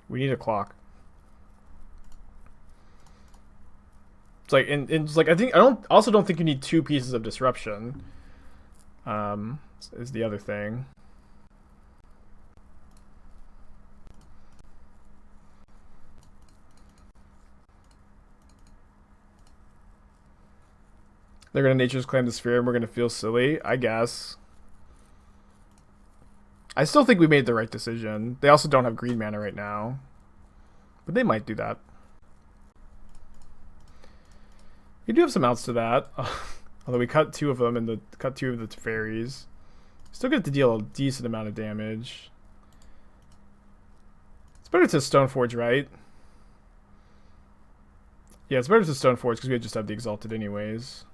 We need a clock. It's like it's like I also don't think you need 2 pieces of disruption. Is the other thing. They're going to Nature's Claim the Sphere and we're going to feel silly, I guess. I still think we made the right decision. They also don't have green mana right now. But they might do that. We do have some outs to that. Although we cut 2 of them and cut 2 of the Teferis. Still get to deal a decent amount of damage. It's better to Stoneforge, right? Yeah, it's better to Stoneforge because we just have the Exalted anyways.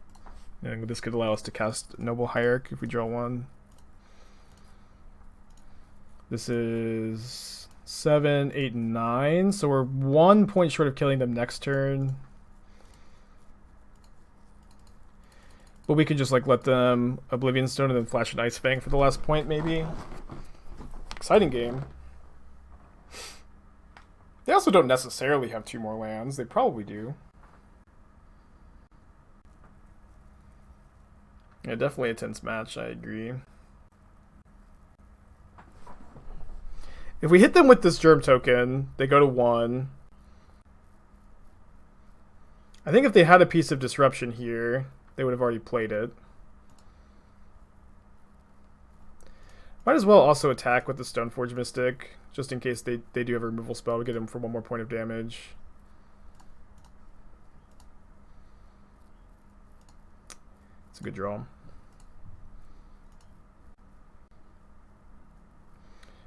And this could allow us to cast Noble Hierarch if we draw 1. This is 7, 8, and 9. So we're 1 point short of killing them next turn. But we could just like let them Oblivion Stone and then flash an Ice-Fang for the last point, maybe. Exciting game. They also don't necessarily have 2 more lands. They probably do. Yeah, definitely a tense match, I agree. If we hit them with this Germ token, they go to 1. I think if they had a piece of disruption here, they would have already played it. Might as well also attack with the Stoneforge Mystic, just in case they do have a removal spell. We get them for 1 more point of damage. It's a good draw.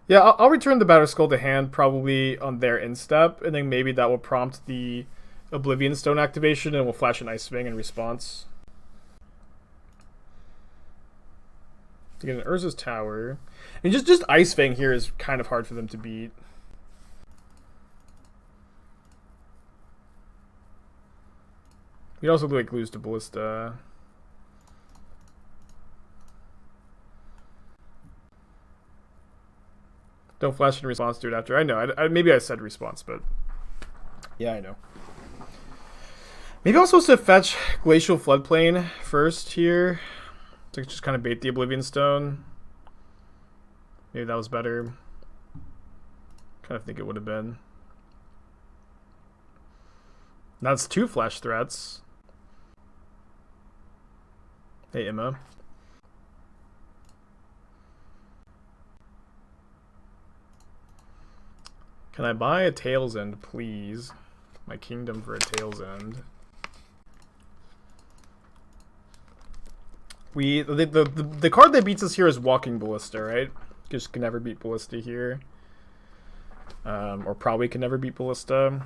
Yeah, I'll return the Batterskull to hand probably on their instep, and then maybe that will prompt the Oblivion Stone activation, and we'll flash an Ice-Fang in response. To get an Urza's Tower. And just Ice-Fang here is kind of hard for them to beat. We'd also like lose to Ballista. Don't flash in response to it after. I know. Maybe I said response, but yeah, I know. Maybe I'm supposed to fetch Glacial Floodplain first here to just kind of bait the Oblivion Stone. Maybe that was better. Kind of think it would have been. That's 2 flash threats. Hey, Emma. Can I buy a Tail's End, please? My kingdom for a Tail's End. The card that beats us here is Walking Ballista, right? Just can never beat Ballista here. Or probably can never beat Ballista.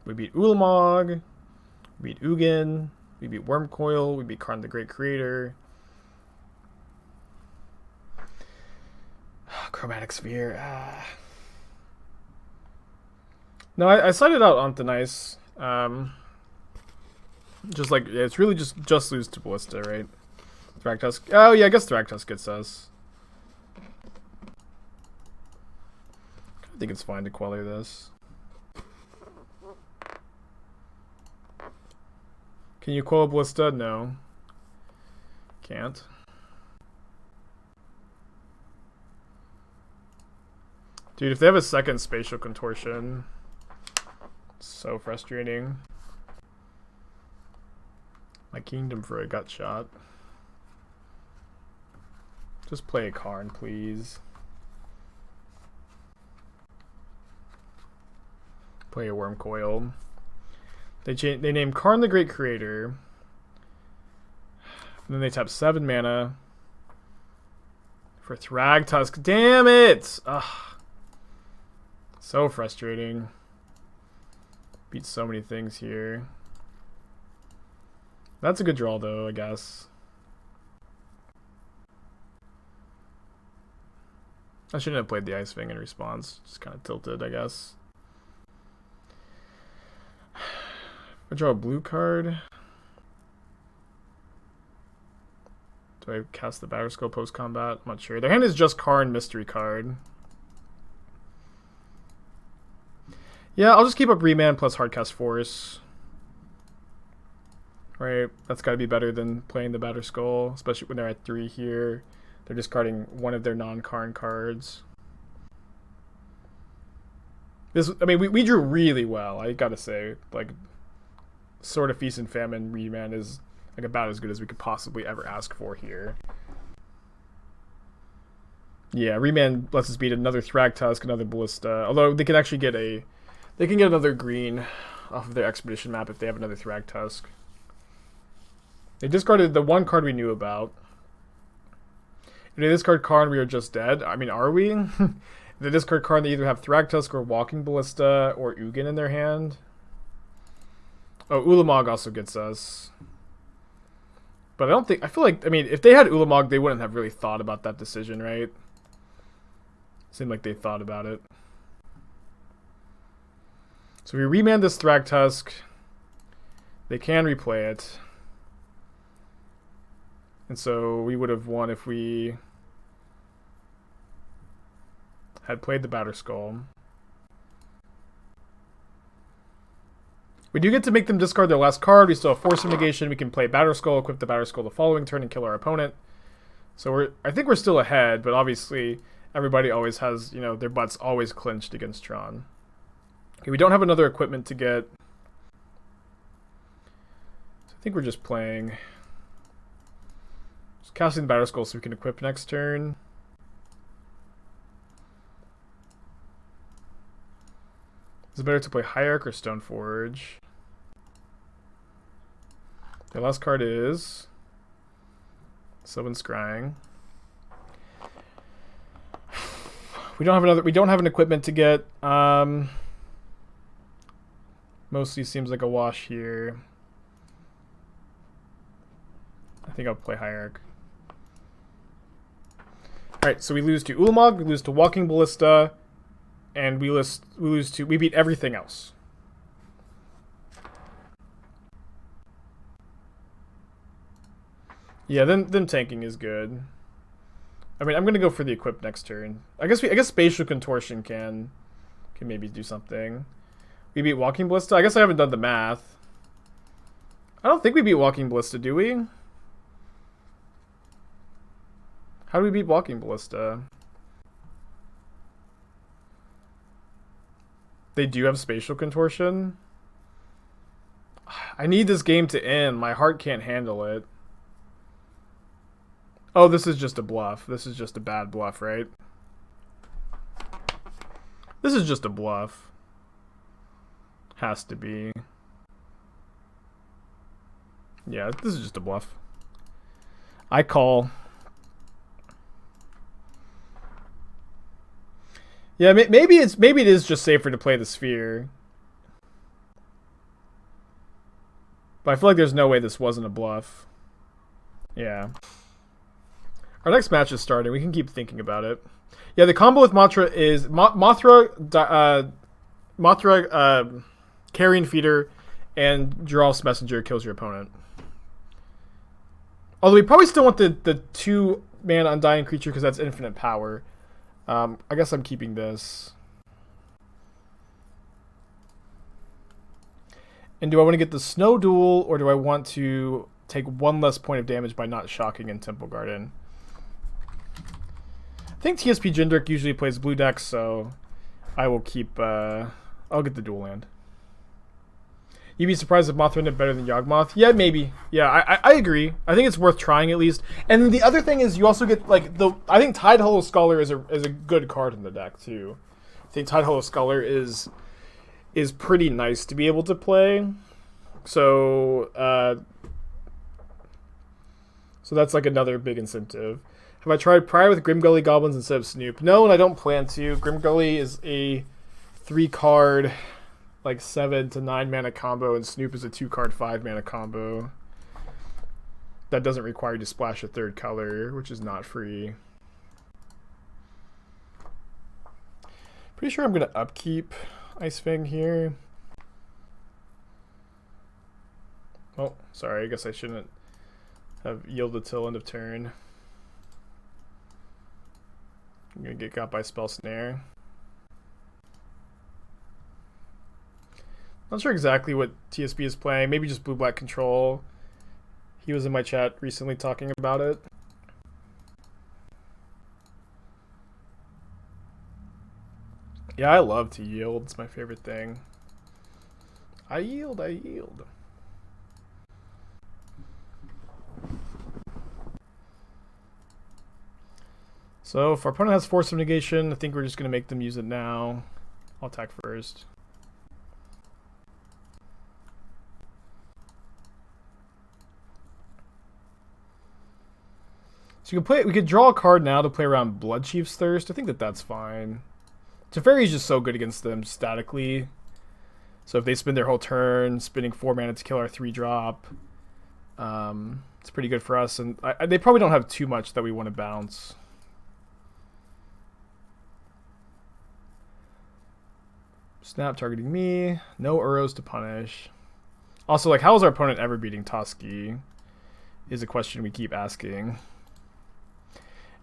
We beat Ulamog. We beat Ugin. We beat Wurmcoil. We beat Karn the Great Creator. Chromatic Sphere. No, I sided out on the nice. Just like, yeah, it's really just lose to Ballista, right? Thragtusk. Oh, yeah, I guess Thragtusk gets us. I think it's fine to Queller this. Can you Quell Ballista? No. Can't. Dude, if they have a second Spatial Contortion, so frustrating. My Kingdom for a gut shot. Just play a Karn, please. Play a Wurmcoil. They name Karn the Great Creator. And then they tap 7 mana for Thragtusk. Damn it! Ugh. So frustrating. Beat so many things here. That's a good draw though, I guess. I shouldn't have played the Ice-Fang in response. Just kind of tilted, I guess. I draw a blue card. Do I cast the Batterskull post-combat? I'm not sure. Their hand is just Karn Mystery card. Yeah, I'll just keep up Remand plus Hardcast Force. Right, that's got to be better than playing the Batterskull, especially when they're at 3 here. They're discarding one of their non-Karn cards. This, I mean, we drew really well, I gotta say. Like, Sword of Feast and Famine Remand is like about as good as we could possibly ever ask for here. Yeah, Remand lets us beat another Thragtusk, another Ballista. Although they can actually get a... They can get another green off of their Expedition map if they have another Thragtusk. They discarded the one card we knew about. If they discard Karn, we are just dead. I mean, are we? If they discard Karn, they either have Thragtusk or Walking Ballista or Ugin in their hand. Oh, Ulamog also gets us. But I don't think... I feel like... I mean, if they had Ulamog, they wouldn't have really thought about that decision, right? Seemed like they thought about it. So we remand this Thragtusk. They can replay it. And so we would have won if we had played the Batterskull. We do get to make them discard their last card. We still have Force of Negation. We can play Batterskull, equip the Batterskull the following turn, and kill our opponent. So I think we're still ahead, but obviously everybody always has, you know, their butts always clinched against Tron. Okay, we don't have another equipment to get. So I think we're just playing. Just casting the Batterskull so we can equip next turn. Is it better to play Hierarch or Stoneforge? The last card is Sylvan Scrying. We don't have an equipment to get. Mostly seems like a wash here. I think I'll play Hierarch. Alright, so we lose to Ulamog, we lose to Walking Ballista, and we beat everything else. Yeah, them tanking is good. I mean, I'm gonna go for the equip next turn. I guess Spatial Contortion can maybe do something. We beat Walking Ballista. I guess I haven't done the math. I don't think we beat Walking Ballista, do we? How do we beat Walking Ballista? They do have Spatial Contortion. I need this game to end. My heart can't handle it. Oh, this is just a bluff. This is just a bad bluff, right? This is just a bluff. Has to be. Yeah, this is just a bluff. I call. Yeah, maybe it is just safer to play the Sphere. But I feel like there's no way this wasn't a bluff. Yeah. Our next match is starting. We can keep thinking about it. Yeah, the combo with Mothra is Mothra Carrion Feeder and Giralf's Messenger kills your opponent. Although we probably still want the 2-mana Undying Creature because that's infinite power. I guess I'm keeping this. And do I want to get the Snow Duel, or do I want to take 1 less point of damage by not shocking in Temple Garden? I think TSP Jindrik usually plays blue decks, so I will keep... I'll get the dual land. You'd be surprised if Mothra ended up better than Yawgmoth? Yeah, maybe. Yeah, I agree. I think it's worth trying at least. And the other thing is you also get, like, I think Tidehollow Scholar is a good card in the deck, too. I think Tidehollow Scholar is pretty nice to be able to play. So, so that's, like, another big incentive. Have I tried Pry with Grimgully Goblins instead of Snoop? No, and I don't plan to. Grimgully is a 3-card... like 7 to 9 mana combo, and Snoop is a 2-card 5 mana combo that doesn't require you to splash a 3rd color, which is not free. Pretty sure I'm gonna upkeep Ice-Fang here. Oh, sorry, I guess I shouldn't have yielded till end of turn. I'm gonna get got by Spell Snare. Not sure exactly what TSB is playing. Maybe just blue-black control. He was in my chat recently talking about it. Yeah, I love to yield. It's my favorite thing. I yield, I yield. So if our opponent has Force of Negation, I think we're just going to make them use it now. I'll attack first. So you can play. We could draw a card now to play around Bloodchief's Thirst. I think that's fine. Teferi is just so good against them statically. So if they spend their whole turn spending 4 mana to kill our 3-drop, it's pretty good for us. And they probably don't have too much that we want to bounce. Snap targeting me. No Uros to punish. Also, like, how is our opponent ever beating Toski? Is a question we keep asking.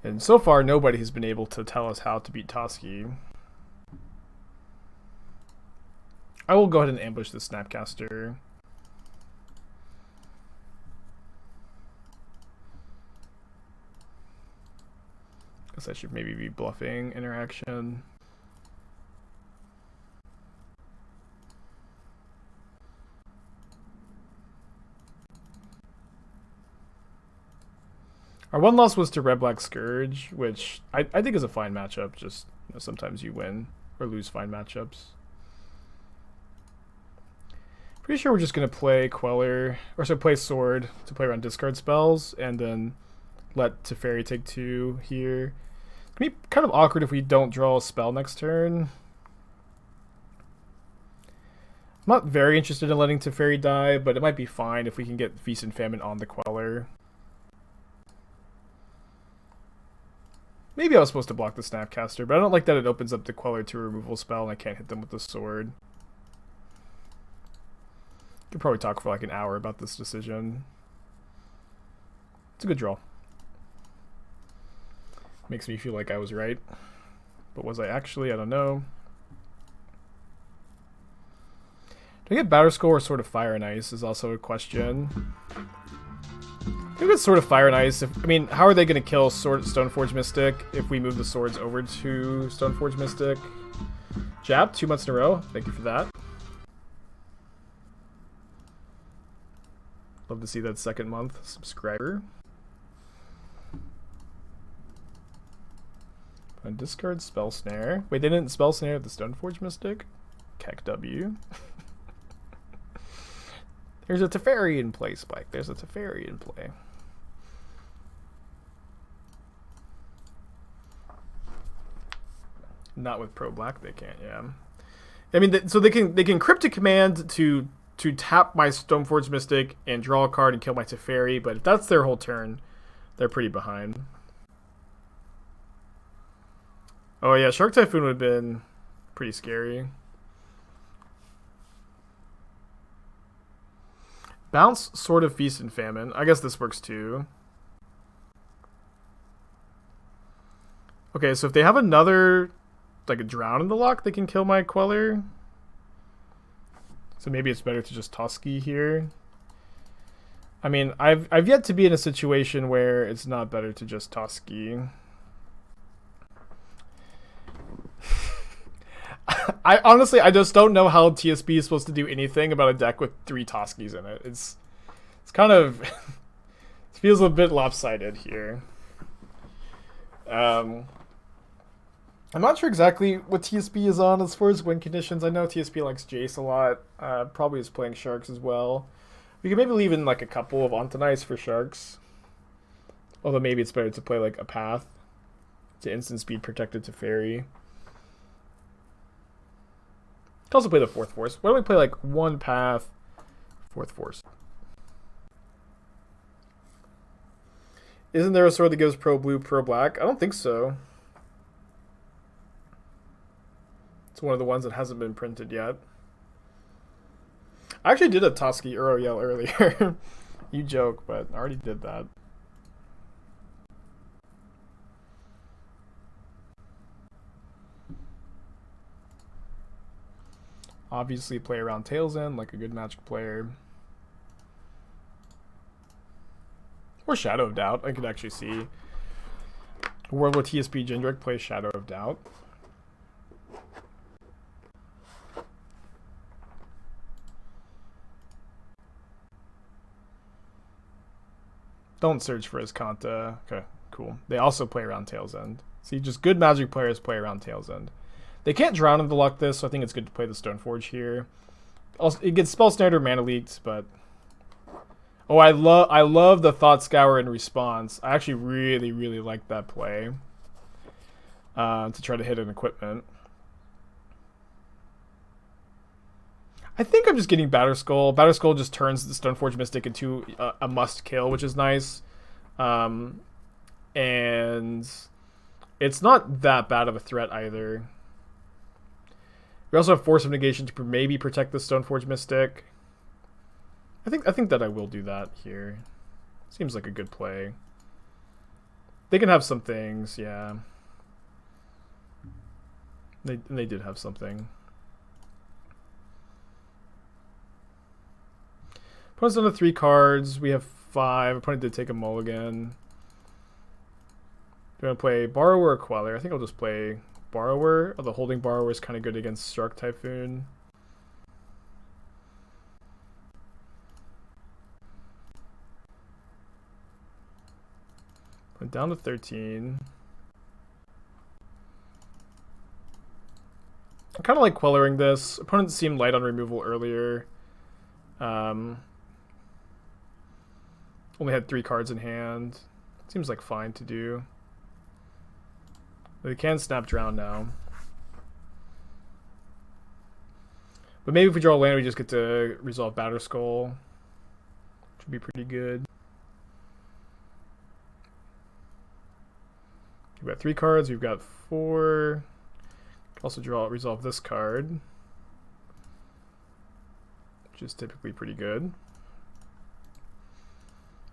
And so far, nobody has been able to tell us how to beat Toski. I will go ahead and ambush the Snapcaster. Guess I should maybe be bluffing interaction. Our one loss was to Red Black Scourge, which I think is a fine matchup. Just, you know, sometimes you win or lose fine matchups. Pretty sure we're just gonna play Queller, or so play Sword to play around discard spells, and then let Teferi take 2 here. It's gonna be kind of awkward if we don't draw a spell next turn. I'm not very interested in letting Teferi die, but it might be fine if we can get Feast and Famine on the Queller. Maybe I was supposed to block the Snapcaster, but I don't like that it opens up the Queller to a removal spell and I can't hit them with the sword. Could probably talk for like an hour about this decision. It's a good draw. Makes me feel like I was right. But was I actually? I don't know. Do I get Batterskull or Sword of Fire and Ice is also a question. I think it's Sword of Fire and Ice. I mean, how are they going to kill Stoneforge Mystic if we move the swords over to Stoneforge Mystic? Jab, 2 months in a row. Thank you for that. Love to see that 2nd month subscriber. And discard Spell Snare. Wait, they didn't Spell Snare the Stoneforge Mystic? Keck W. There's a Teferi in play, Spike. There's a Teferi in play. Not with Pro Black, they can't. Yeah. I mean, so they can Cryptic Command to to tap my Stoneforge Mystic and draw a card and kill my Teferi, but if that's their whole turn, they're pretty behind. Oh yeah, Shark Typhoon would have been pretty scary. Bounce, Sword of Feast and Famine. I guess this works too. Okay, so if they have another, like a Drown in the lock, they can kill my Queller. So maybe it's better to just Toski here. I mean, I've yet to be in a situation where it's not better to just Toski. I honestly, I just don't know how TSP is supposed to do anything about a deck with 3 Toskis in it. It's kind of it feels a bit lopsided here. I'm not sure exactly what TSP is on as far as win conditions. I know TSP likes Jace a lot. Probably is playing Sharks as well. We could maybe leave in like a couple of Ontanites for Sharks. Although maybe it's better to play like a Path to instant speed protected Teferi. Could also play the 4th Force. Why don't we play like 1 Path, 4th Force? Isn't there a sword that goes pro blue, pro black? I don't think so. It's one of the ones that hasn't been printed yet. I actually did a Toski Uro Yell earlier. You joke, but I already did that. Obviously play around Tails End like a good Magic player. Or Shadow of Doubt. I could actually see a world where TSP Jindrak plays Shadow of Doubt. Don't search for his Kanta. Okay, cool. They also play around Tails End. See, just good Magic players play around Tails End. They can't Drown in the luck this, so I think it's good to play the Stoneforge here. Also, it gets Spell Snared or Mana Leaked, but... Oh, I love the Thought Scour in response. I actually really like that play. To try to hit an equipment. I think I'm just getting Batterskull. Batterskull just turns the Stoneforge Mystic into a must-kill, which is nice. And it's not that bad of a threat either. We also have Force of Negation to maybe protect the Stoneforge Mystic. I think that I will do that here. Seems like a good play. They can have some things, yeah. They did have something. Opponent's down to 3 cards. We have 5. Opponent did take a mulligan. Do you want to play Borrower or Queller? I think I'll just play Borrower. The Holding Borrower is kind of good against Shark Typhoon. Went down to 13. I kind of like Quellering this. Opponents seemed light on removal earlier. Only had 3 cards in hand. Seems like fine to do. They can snap Drown now. But maybe if we draw a land, we just get to resolve Batterskull, which would be pretty good. We've got 3 cards. We've got 4. Can also resolve this card, which is typically pretty good.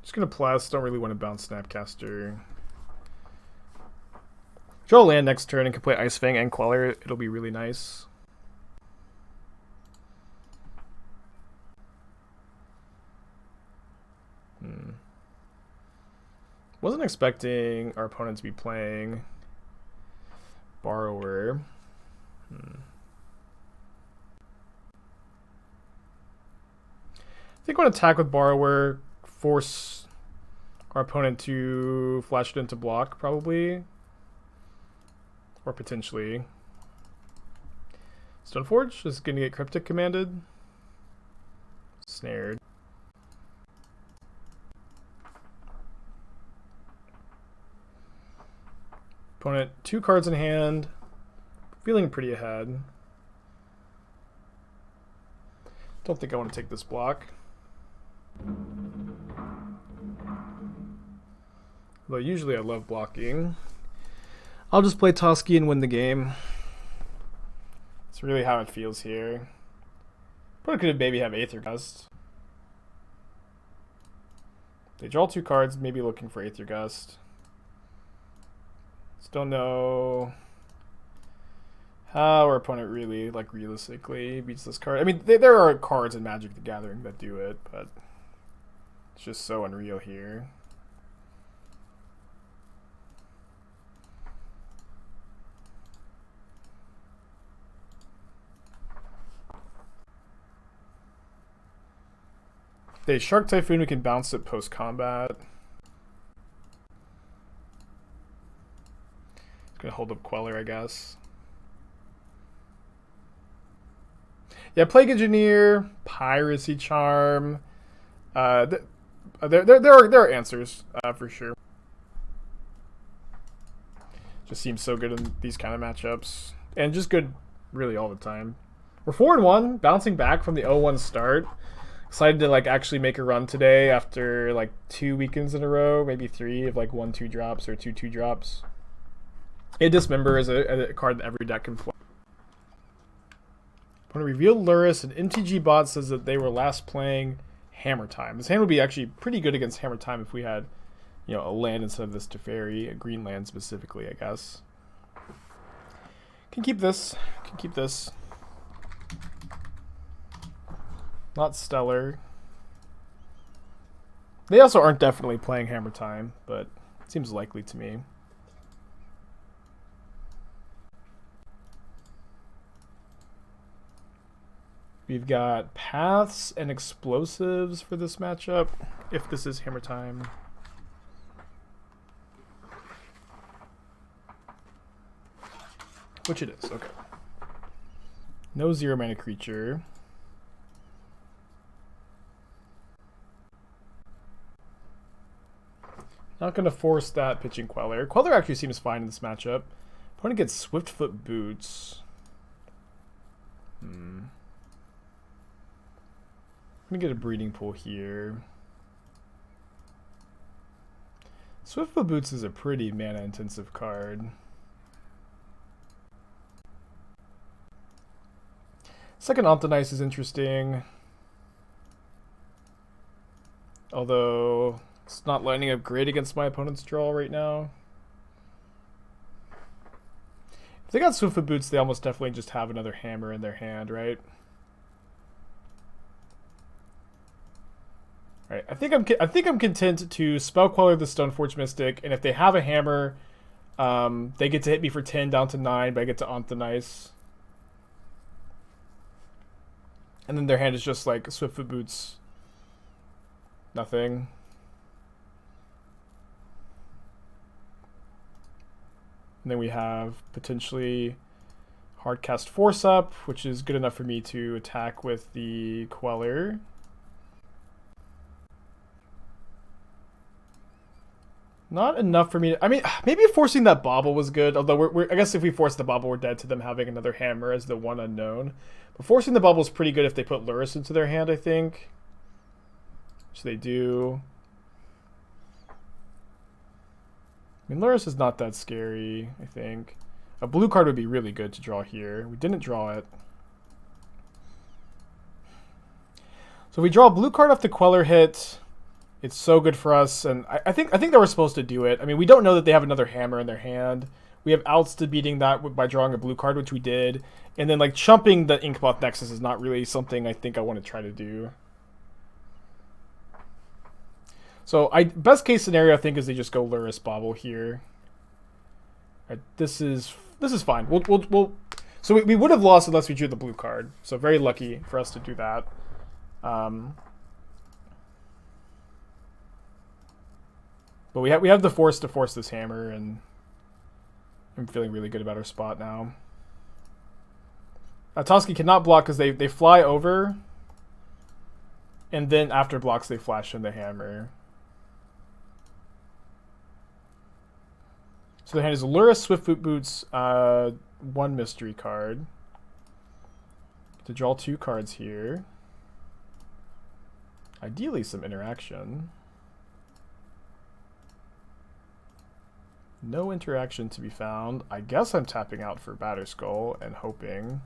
Just gonna plus. Don't really want to bounce Snapcaster. Draw a land next turn and can play Ice-Fang and Queller. It'll be really nice. Wasn't expecting our opponent to be playing Borrower. I think I want to attack with Borrower, force our opponent to flash it into block, probably. Or potentially. Stoneforge is going to get Cryptic commanded. Snared. Opponent 2 cards in hand. Feeling pretty ahead. Don't think I want to take this block. Though usually I love blocking. I'll just play Toski and win the game. It's really how it feels here. Probably could maybe have Aether Gust. They draw 2 cards, maybe looking for Aether Gust. Just don't know how our opponent really, like, realistically beats this card. I mean, there are cards in Magic the Gathering that do it, but it's just so unreal here. They Shark Typhoon, we can bounce it post-combat. It's gonna hold up Queller, I guess. Yeah, Plague Engineer, Piracy Charm. There are answers for sure. Just seems so good in these kind of matchups, and just good really all the time. We're 4-1, bouncing back from the 0-1 start. Excited to like actually make a run today after like 2 weekends in a row, maybe 3 of like 1-2 drops or 2-2 drops. Dismember is a card that every deck can play. When I reveal Lurrus, an MTG bot says that they were last playing Hammer Time. This hand would be actually pretty good against Hammer Time if we had, you know, a land instead of this Teferi, a green land specifically, I guess. Can keep this. Can keep this. Not stellar. They also aren't definitely playing Hammer Time, but it seems likely to me. We've got Paths and Explosives for this matchup, if this is Hammer Time. Which it is, okay. No 0-mana creature. Not going to force that pitching Queller. Queller actually seems fine in this matchup. Opponent gets Swiftfoot Boots. I'm going to get a Breeding Pool here. Swiftfoot Boots is a pretty mana-intensive card. Second Ontonice is interesting. Although it's not lining up great against my opponent's draw right now. If they got Swiftfoot Boots, they almost definitely just have another hammer in their hand, right? Alright, I think I'm content to Spell Queller the Stoneforge Mystic, and if they have a hammer, they get to hit me for 10 down to 9, but I get to Ontonice. And then their hand is just like Swiftfoot Boots. Nothing. And then we have potentially Hardcast Force Up, which is good enough for me to attack with the Queller. Not enough for me to, I mean, maybe forcing that Bauble was good, although I guess if we force the Bauble, we're dead to them having another hammer as the one unknown. But forcing the Bauble is pretty good if they put Lurrus into their hand, I think. Which they do. I mean, Lurrus is not that scary, I think. A blue card would be really good to draw here. We didn't draw it. So we draw a blue card off the Queller hit. It's so good for us, and I think they were supposed to do it. I mean, we don't know that they have another hammer in their hand. We have outs to beating that by drawing a blue card, which we did. And then, like, chumping the Inkmoth Nexus is not really something I think I want to try to do. So, best case scenario, I think, is they just go Lurrus Bauble here. Right, this is fine. So we would have lost unless we drew the blue card. So very lucky for us to do that. But we have the force to force this hammer, and I'm feeling really good about our spot now. Toski cannot block because they fly over, and then after blocks they flash in the hammer. So the hand is Lurrus, Swiftfoot Boots, 1 mystery card. To draw 2 cards here. Ideally, some interaction. No interaction to be found. I guess I'm tapping out for Batterskull and hoping.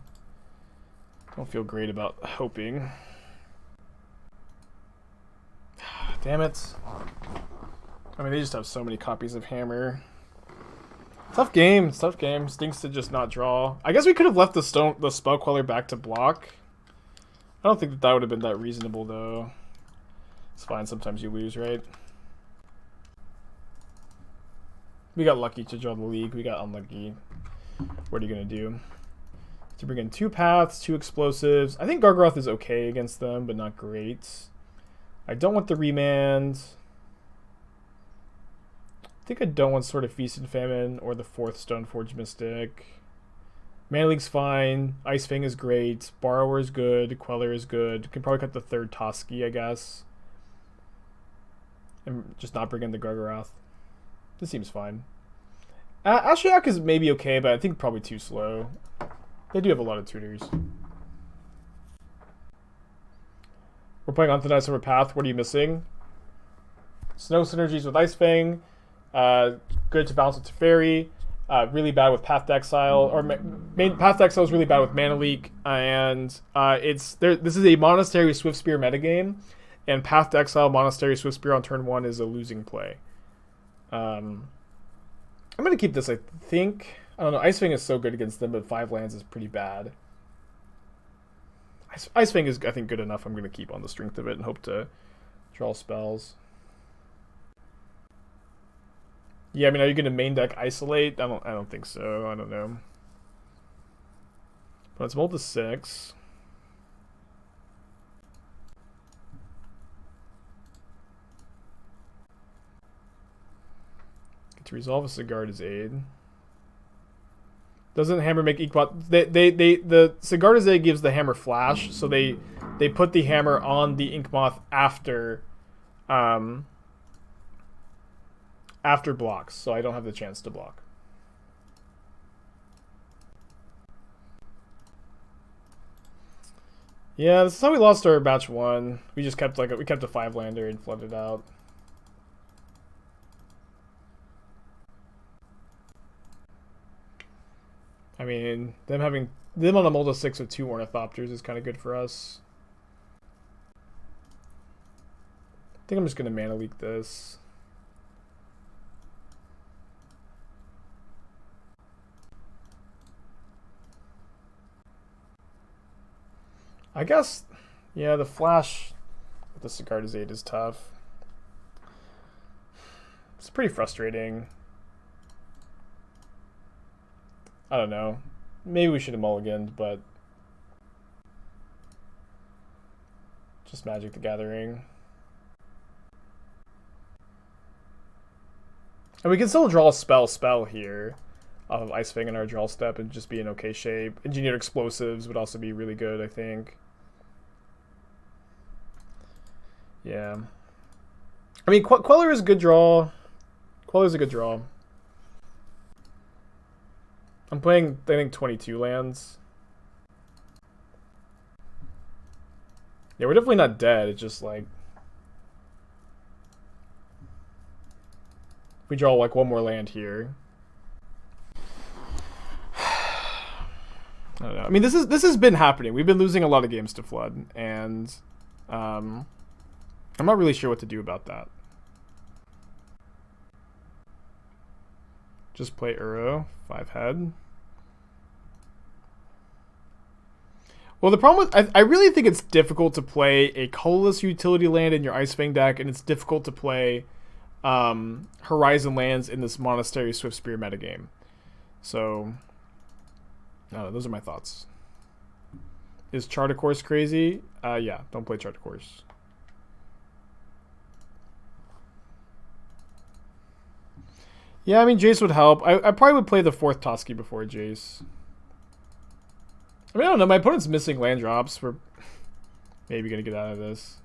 Don't feel great about hoping. Damn it. I mean, they just have so many copies of Hammer. Tough game, tough game. Stinks to just not draw. I guess we could have left the Spell Queller back to block. I don't think that would have been that reasonable, though. It's fine, sometimes you lose, right? We got lucky to draw the league. We got unlucky. What are you going to do? To bring in 2 paths, 2 explosives. I think Gargaroth is okay against them, but not great. I don't want the Remand. I think I don't want Sword of Feast and Famine or the 4th Stoneforge Mystic. Mana League's fine. Ice-Fang is great. Borrower is good. Queller is good. Can probably cut the 3rd Toski, I guess. And just not bring in the Gargaroth. This seems fine. Ashiok is maybe okay, but I think probably too slow. They do have a lot of tutors. We're playing on tonight's over path. What are you missing? Snow synergies with Ice-Fang. Good to balance with Teferi. Really bad with Path to Exile. Or Path to Exile is really bad with Mana Leak. And this is a Monastery Swiftspear metagame. And Path to Exile, Monastery Swiftspear on turn 1 is a losing play. I'm going to keep this, I think. I don't know. Ice-Fang is so good against them, but 5 lands is pretty bad. Ice-Fang is, I think, good enough. I'm going to keep on the strength of it and hope to draw spells. Yeah, I mean, are you going to main deck Isolate? I don't think so. I don't know. But it's mulled to 6. Get to resolve a Sigarda's Aid. Doesn't Hammer make equal? The Sigarda's Aid gives the Hammer flash, so they put the Hammer on the Inkmoth after blocks, so I don't have the chance to block. Yeah, this is how we lost our match 1. We just kept we kept a 5-lander and flooded out. I mean, them on a Mulda 6 with 2 Ornithopters is kind of good for us. I think I'm just gonna Mana Leak this. I guess, yeah, the flash with the Sigarda's Aid is tough. It's pretty frustrating. I don't know. Maybe we should have mulliganed, but just Magic the Gathering. And we can still draw a spell here off of Ice-Fang in our draw step and just be in okay shape. Engineered Explosives would also be really good, I think. Yeah. I mean, Queller is a good draw. Queller's a good draw. I'm playing, I think, 22 lands. Yeah, we're definitely not dead. It's just like... if we draw like 1 more land here. I don't know. I mean, this has been happening. We've been losing a lot of games to Flood, and I'm not really sure what to do about that. Just play Uro, 5 head. Well, the problem with... I really think it's difficult to play a colorless utility land in your Ice-Fang deck, and it's difficult to play Horizon lands in this Monastery Swiftspear metagame. So, I don't know, those are my thoughts. Is Chart a Course crazy? Yeah, don't play Chart a Course. Yeah, I mean, Jace would help. I probably would play the 4th Toski before Jace. I mean, I don't know. My opponent's missing land drops. We're maybe going to get out of this.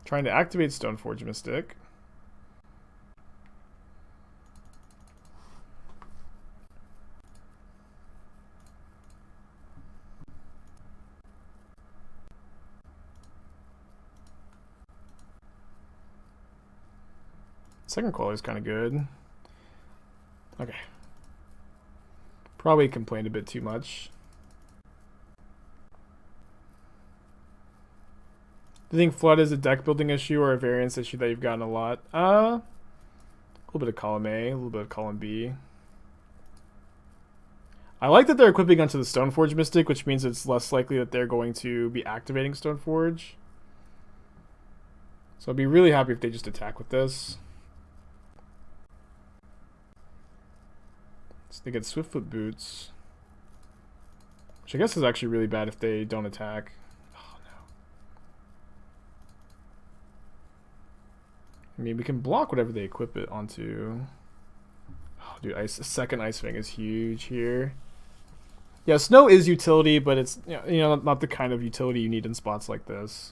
Trying to activate Stoneforge Mystic. Second Queller is kind of good. Okay. Probably complained a bit too much. Do you think Flood is a deck building issue or a variance issue that you've gotten a lot? A little bit of column A, a little bit of column B. I like that they're equipping onto the Stoneforge Mystic, which means it's less likely that they're going to be activating Stoneforge. So I'd be really happy if they just attack with this. So they get Swiftfoot Boots, which I guess is actually really bad if they don't attack. Oh no. I mean, we can block whatever they equip it onto. Oh, dude, second Ice-Fang is huge here. Yeah, Snow is utility, but it's not the kind of utility you need in spots like this.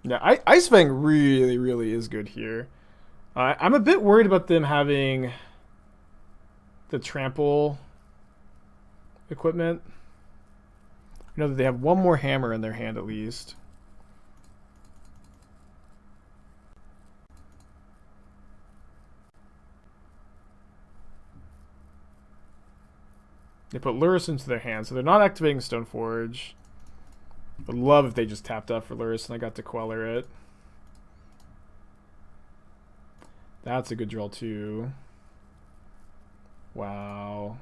Yeah, Ice-Fang really, really is good here. I'm a bit worried about them having the trample equipment. I know that they have one more hammer in their hand at least. They put Lurrus into their hand, so they're not activating Stoneforge. Would love if they just tapped up for Lurrus and I got to Queller it. That's a good draw too. Wow.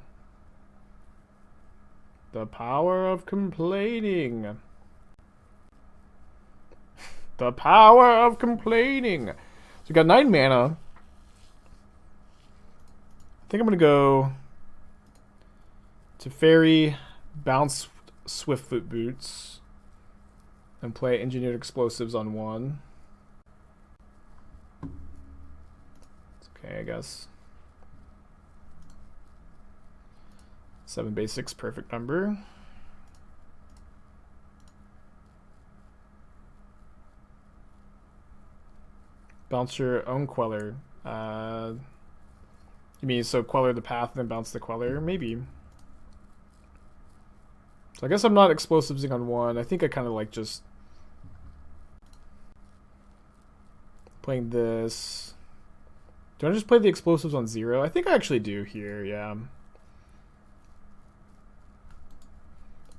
The power of complaining. The power of complaining. So we got 9 mana. I think I'm going to go Teferi, bounce Swiftfoot Boots, and play Engineered Explosives on 1. It's okay, I guess. 7 basics, perfect number. Bounce your own Queller. You mean so Queller the path and then bounce the Queller? Maybe. So I guess I'm not explosivesing on 1. I think I kind of like just playing this. Do I just play the explosives on 0? I think I actually do here, yeah.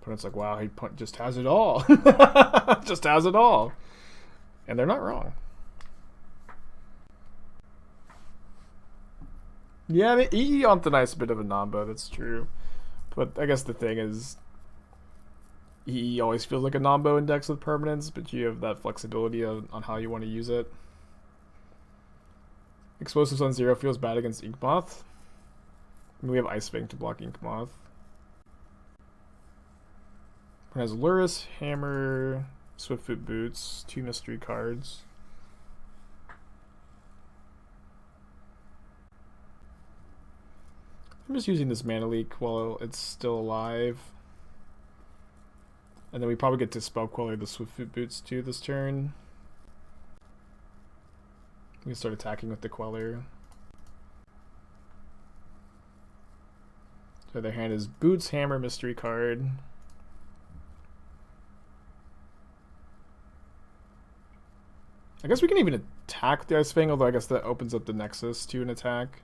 Opponent's like, wow, he just has it all. Just has it all. And they're not wrong. Yeah, I mean, EE on the nice bit of a Nombo, that's true. But I guess the thing is, EE always feels like a Nombo in decks with permanents, but you have that flexibility on how you want to use it. Explosives on 0 feels bad against Inkmoth. I mean, we have Ice-Fang to block Inkmoth. It has Lurrus, Hammer, Swiftfoot Boots, 2 mystery cards. I'm just using this Mana Leak while it's still alive. And then we probably get to Spell Queller the Swiftfoot Boots too this turn. We can start attacking with the Queller. So their hand is Boots, Hammer, mystery card. I guess we can even attack the Ice-Fang, although I guess that opens up the Nexus to an attack.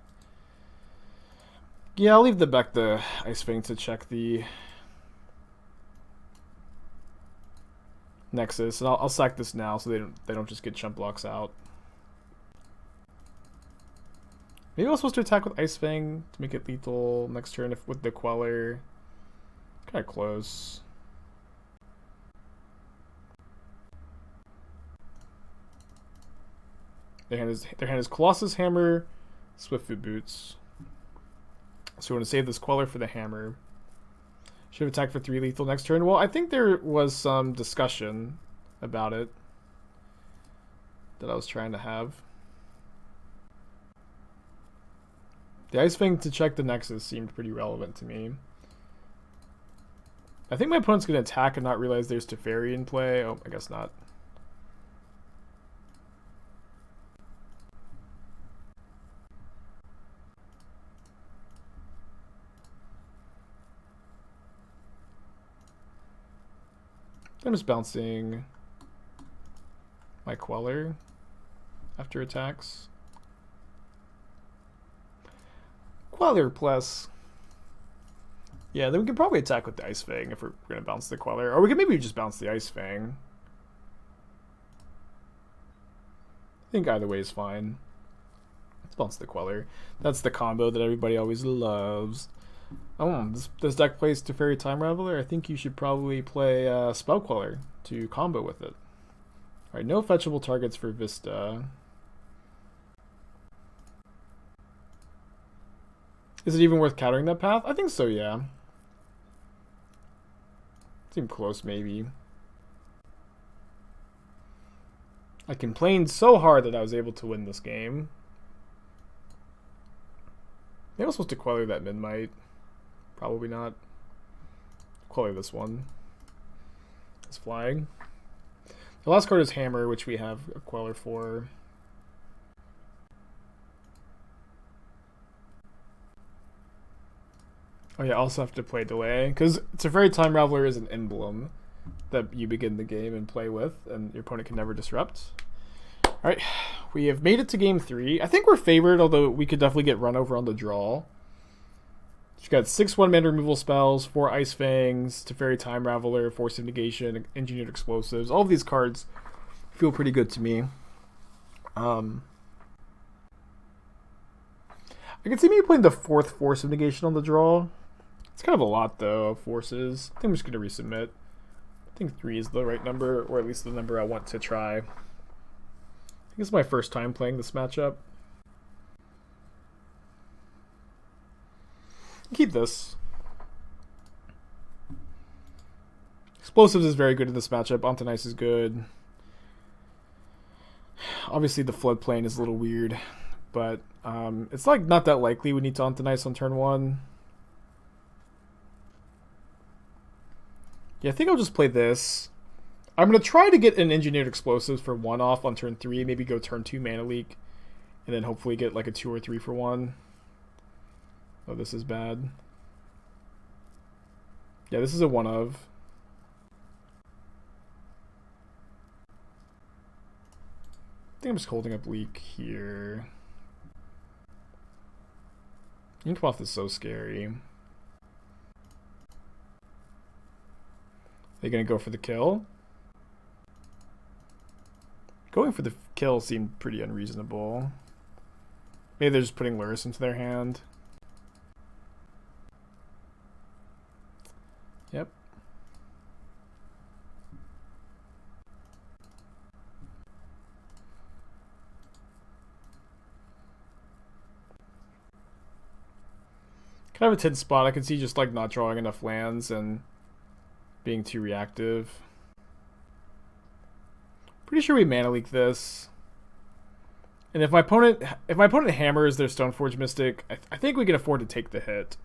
Yeah, I'll leave the Ice-Fang to check the Nexus, and I'll sack this now so they don't just get chump blocks out. Maybe I was supposed to attack with Ice-Fang to make it lethal next turn with the Queller. Kind of close. Their hand is Colossus Hammer, Swiftfoot Boots. So we want to save this Queller for the Hammer. Should have attacked for 3 lethal next turn. Well, I think there was some discussion about it that I was trying to have. The Ice-Fang to check the Nexus seemed pretty relevant to me. I think my opponent's going to attack and not realize there's Teferi in play. Oh, I guess not. I'm just bouncing my Queller after attacks. Queller plus. Yeah, then we can probably attack with the Ice-Fang if we're going to bounce the Queller. Or we can maybe just bounce the Ice-Fang. I think either way is fine. Let's bounce the Queller. That's the combo that everybody always loves. Oh, this deck plays Teferi Time Raveler. I think you should probably play Spell Queller to combo with it. Alright, no fetchable targets for Vista. Is it even worth countering that path? I think so, yeah. Seemed close, maybe. I complained so hard that I was able to win this game. Maybe I was supposed to Queller that Midnight. Probably not. Queller this one. It's flying. The last card is Hammer, which we have a Queller for. Oh yeah, also have to play Delay, because Teferi Time Raveler is an emblem that you begin the game and play with, and your opponent can never disrupt. Alright, we have made it to game 3. I think we're favored, although we could definitely get run over on the draw. You've got 6 1-mana removal spells, 4 Ice-Fangs, Teferi Time Raveler, Force of Negation, Engineered Explosives. All of these cards feel pretty good to me. I can see me playing the 4th Force of Negation on the draw. It's kind of a lot, though, of forces. I think I'm just going to resubmit. I think 3 is the right number, or at least the number I want to try. I think it's my first time playing this matchup. Keep this. Explosives is very good in this matchup. Ontanice is good. Obviously, the Floodplain is a little weird, but it's like not that likely we need to Ontanice on turn 1. Yeah, I think I'll just play this. I'm going to try to get an Engineered Explosives for 1 off on turn 3, maybe go turn 2 Mana Leak, and then hopefully get like a 2 or 3 for 1. Oh, this is bad. Yeah, this is a 1 of. I think I'm just holding up Leak here. Inkmoth is so scary. They're going to go for the kill. Going for the kill seemed pretty unreasonable. Maybe they're just putting Lurrus into their hand. Yep. Kind of a tense spot. I can see just like not drawing enough lands and being too reactive. Pretty sure we Mana Leak this. And if my opponent hammers their Stoneforge Mystic, I think we can afford to take the hit.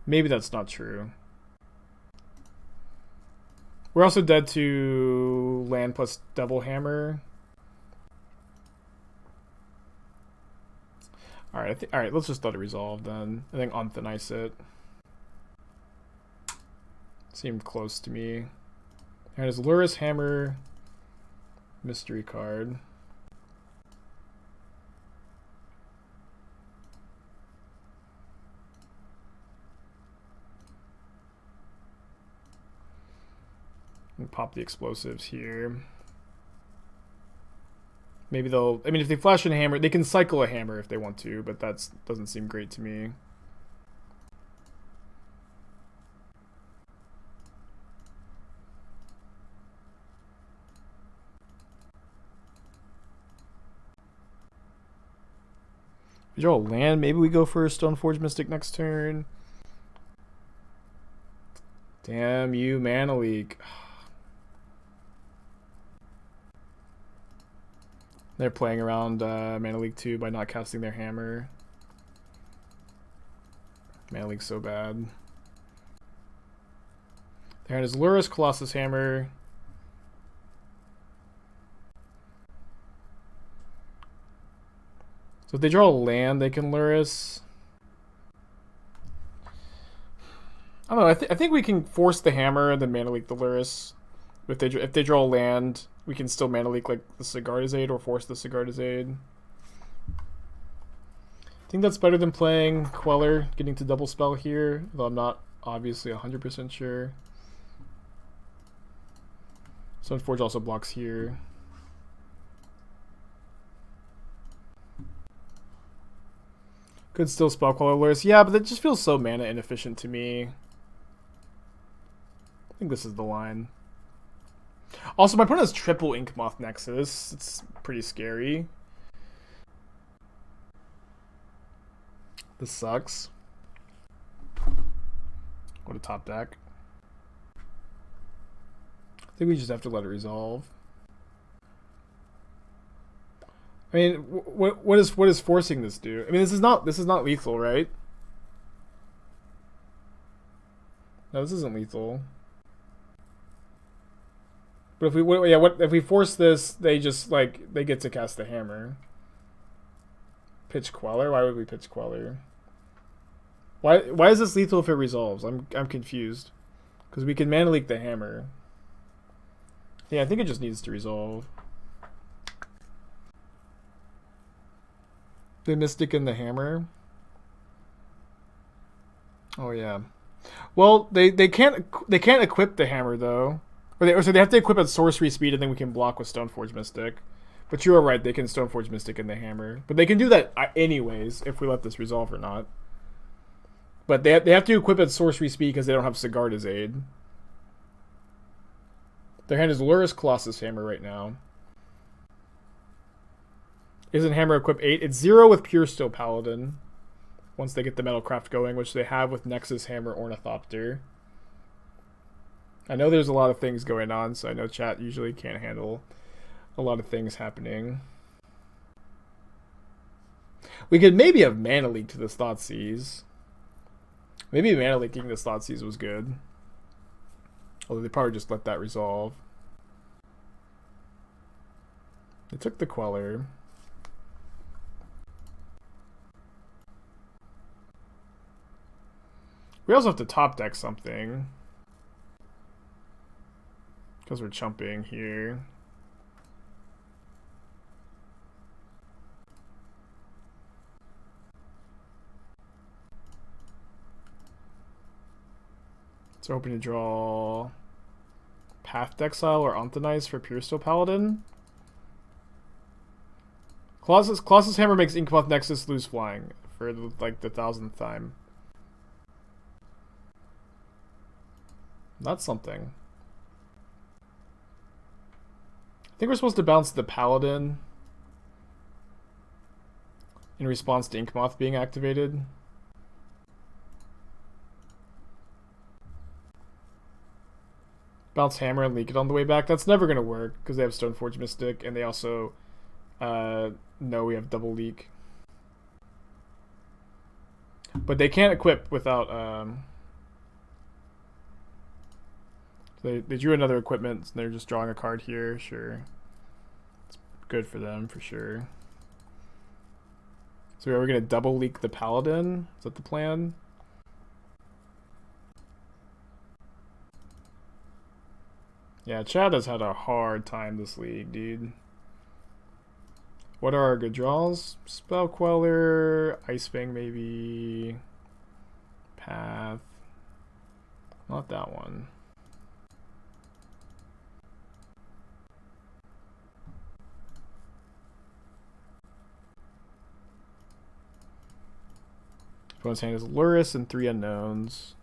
Maybe that's not true. We're also dead to land plus double hammer. Alright, alright, let's just let it resolve then. I think Onthanice it. Seemed close to me. There's Lurrus Hammer, mystery card. And pop the explosives here. Maybe they'll... I mean, if they flash in a hammer, they can cycle a hammer if they want to, but that doesn't seem great to me. We draw a land. Maybe we go for a Stoneforge Mystic next turn. Damn you, Mana Leak. They're playing around Mana Leak 2 by not casting their hammer. Mana Leak's so bad. There is Lurrus, Colossus Hammer. So if they draw a land, they can Lurrus. I don't know. I think we can force the hammer and then Mana Leak the Lurrus. If they draw land, we can still mana leak like the Sigardizade or force the Sigardizade. I think that's better than playing Queller, getting to double spell here, though I'm not obviously 100% sure. Stoneforge also blocks here. Could still Spell Queller Lurrus. Yeah, but that just feels so mana inefficient to me. I think this is the line. Also, my opponent has triple Inkmoth Nexus. It's pretty scary. This sucks. Go to top deck. I think we just have to let it resolve. I mean, what is forcing this do? I mean, this is not lethal, right? No, this isn't lethal. But if we force this, they just like they get to cast the hammer. Pitch Queller? Why would we pitch Queller? Why is this lethal if it resolves? I'm confused. Because we can mana leak the hammer. Yeah, I think it just needs to resolve. The Mystic and the hammer. Oh yeah. Well, they can't equip the hammer though. So they have to equip at sorcery speed, and then we can block with Stoneforge Mystic. But you are right, they can Stoneforge Mystic in the hammer. But they can do that anyways, if we let this resolve or not. But they have to equip at sorcery speed because they don't have Sigardizade. Their hand is Lurrus Colossus Hammer right now. Isn't Hammer equip 8? It's 0 with Pure Steel Paladin. Once they get the Metalcraft going, which they have with Nexus Hammer Ornithopter. I know there's a lot of things going on, so I know chat usually can't handle a lot of things happening. We could maybe have mana leak to this Thoughtseize. Maybe mana leaking this Thoughtseize was good. Although they probably just let that resolve. They took the Queller. We also have to top deck something. Because we're chumping here. So hoping to draw Path Exile or Ontanize for Pure Steel Paladin. Colossus Hammer makes Inkmoth Nexus lose flying for like the 1000th time. That's something. I think we're supposed to bounce the Paladin in response to Inkmoth being activated. Bounce Hammer and leak it on the way back. That's never going to work because they have Stoneforge Mystic and they also know we have double leak. But they can't equip without... They drew another equipment, and they're just drawing a card here, sure. It's good for them, for sure. So are we going to double leak the Paladin? Is that the plan? Yeah, Chad has had a hard time this league, dude. What are our good draws? Spell Queller, Ice-Fang maybe, Path. Not that one. Opponent's hand is Lurrus and 3 unknowns.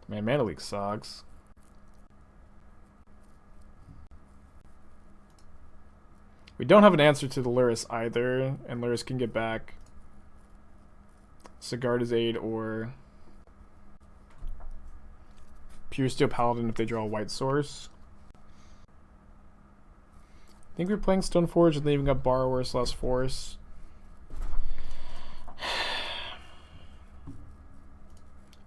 Man, Mana Leak sucks. We don't have an answer to the Lurrus either, and Lurrus can get back Sigardizade or Pure Steel Paladin if they draw a white source. I think we're playing Stoneforge and leaving up Borrower / Force.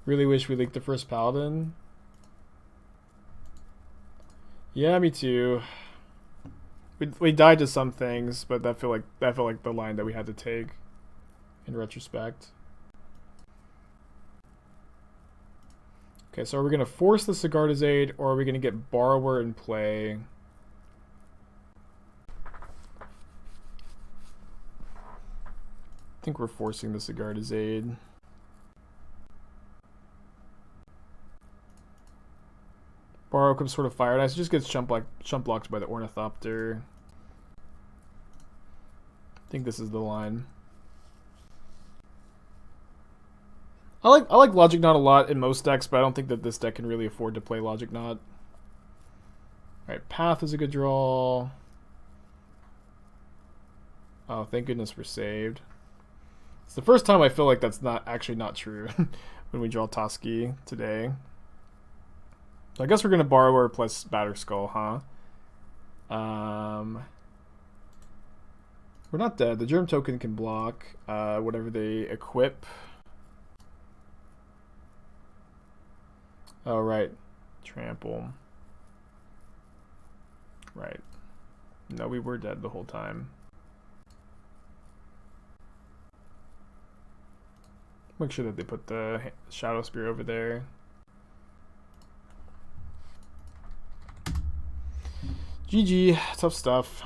Really wish we leaked the first Paladin. Yeah, me too. We died to some things, but that felt like the line that we had to take in retrospect. Okay, so are we going to force the Sigardizade, or are we going to get Borrower in play? I think we're forcing the Sigardizade. Borrow comes sort of Fire and Ice. Just gets chump blocked by the Ornithopter. I think this is the line. I like Logic Knot a lot in most decks, but I don't think that this deck can really afford to play Logic Knot. Alright, Path is a good draw. Oh, thank goodness we're saved. It's the first time I feel like that's not true when we draw Toski today. So I guess we're going to Borrower plus Batterskull, huh? We're not dead. The Germ Token can block whatever they equip. Oh, right. Trample. Right. No, we were dead the whole time. Make sure that they put the Shadow Spear over there. GG. Tough stuff.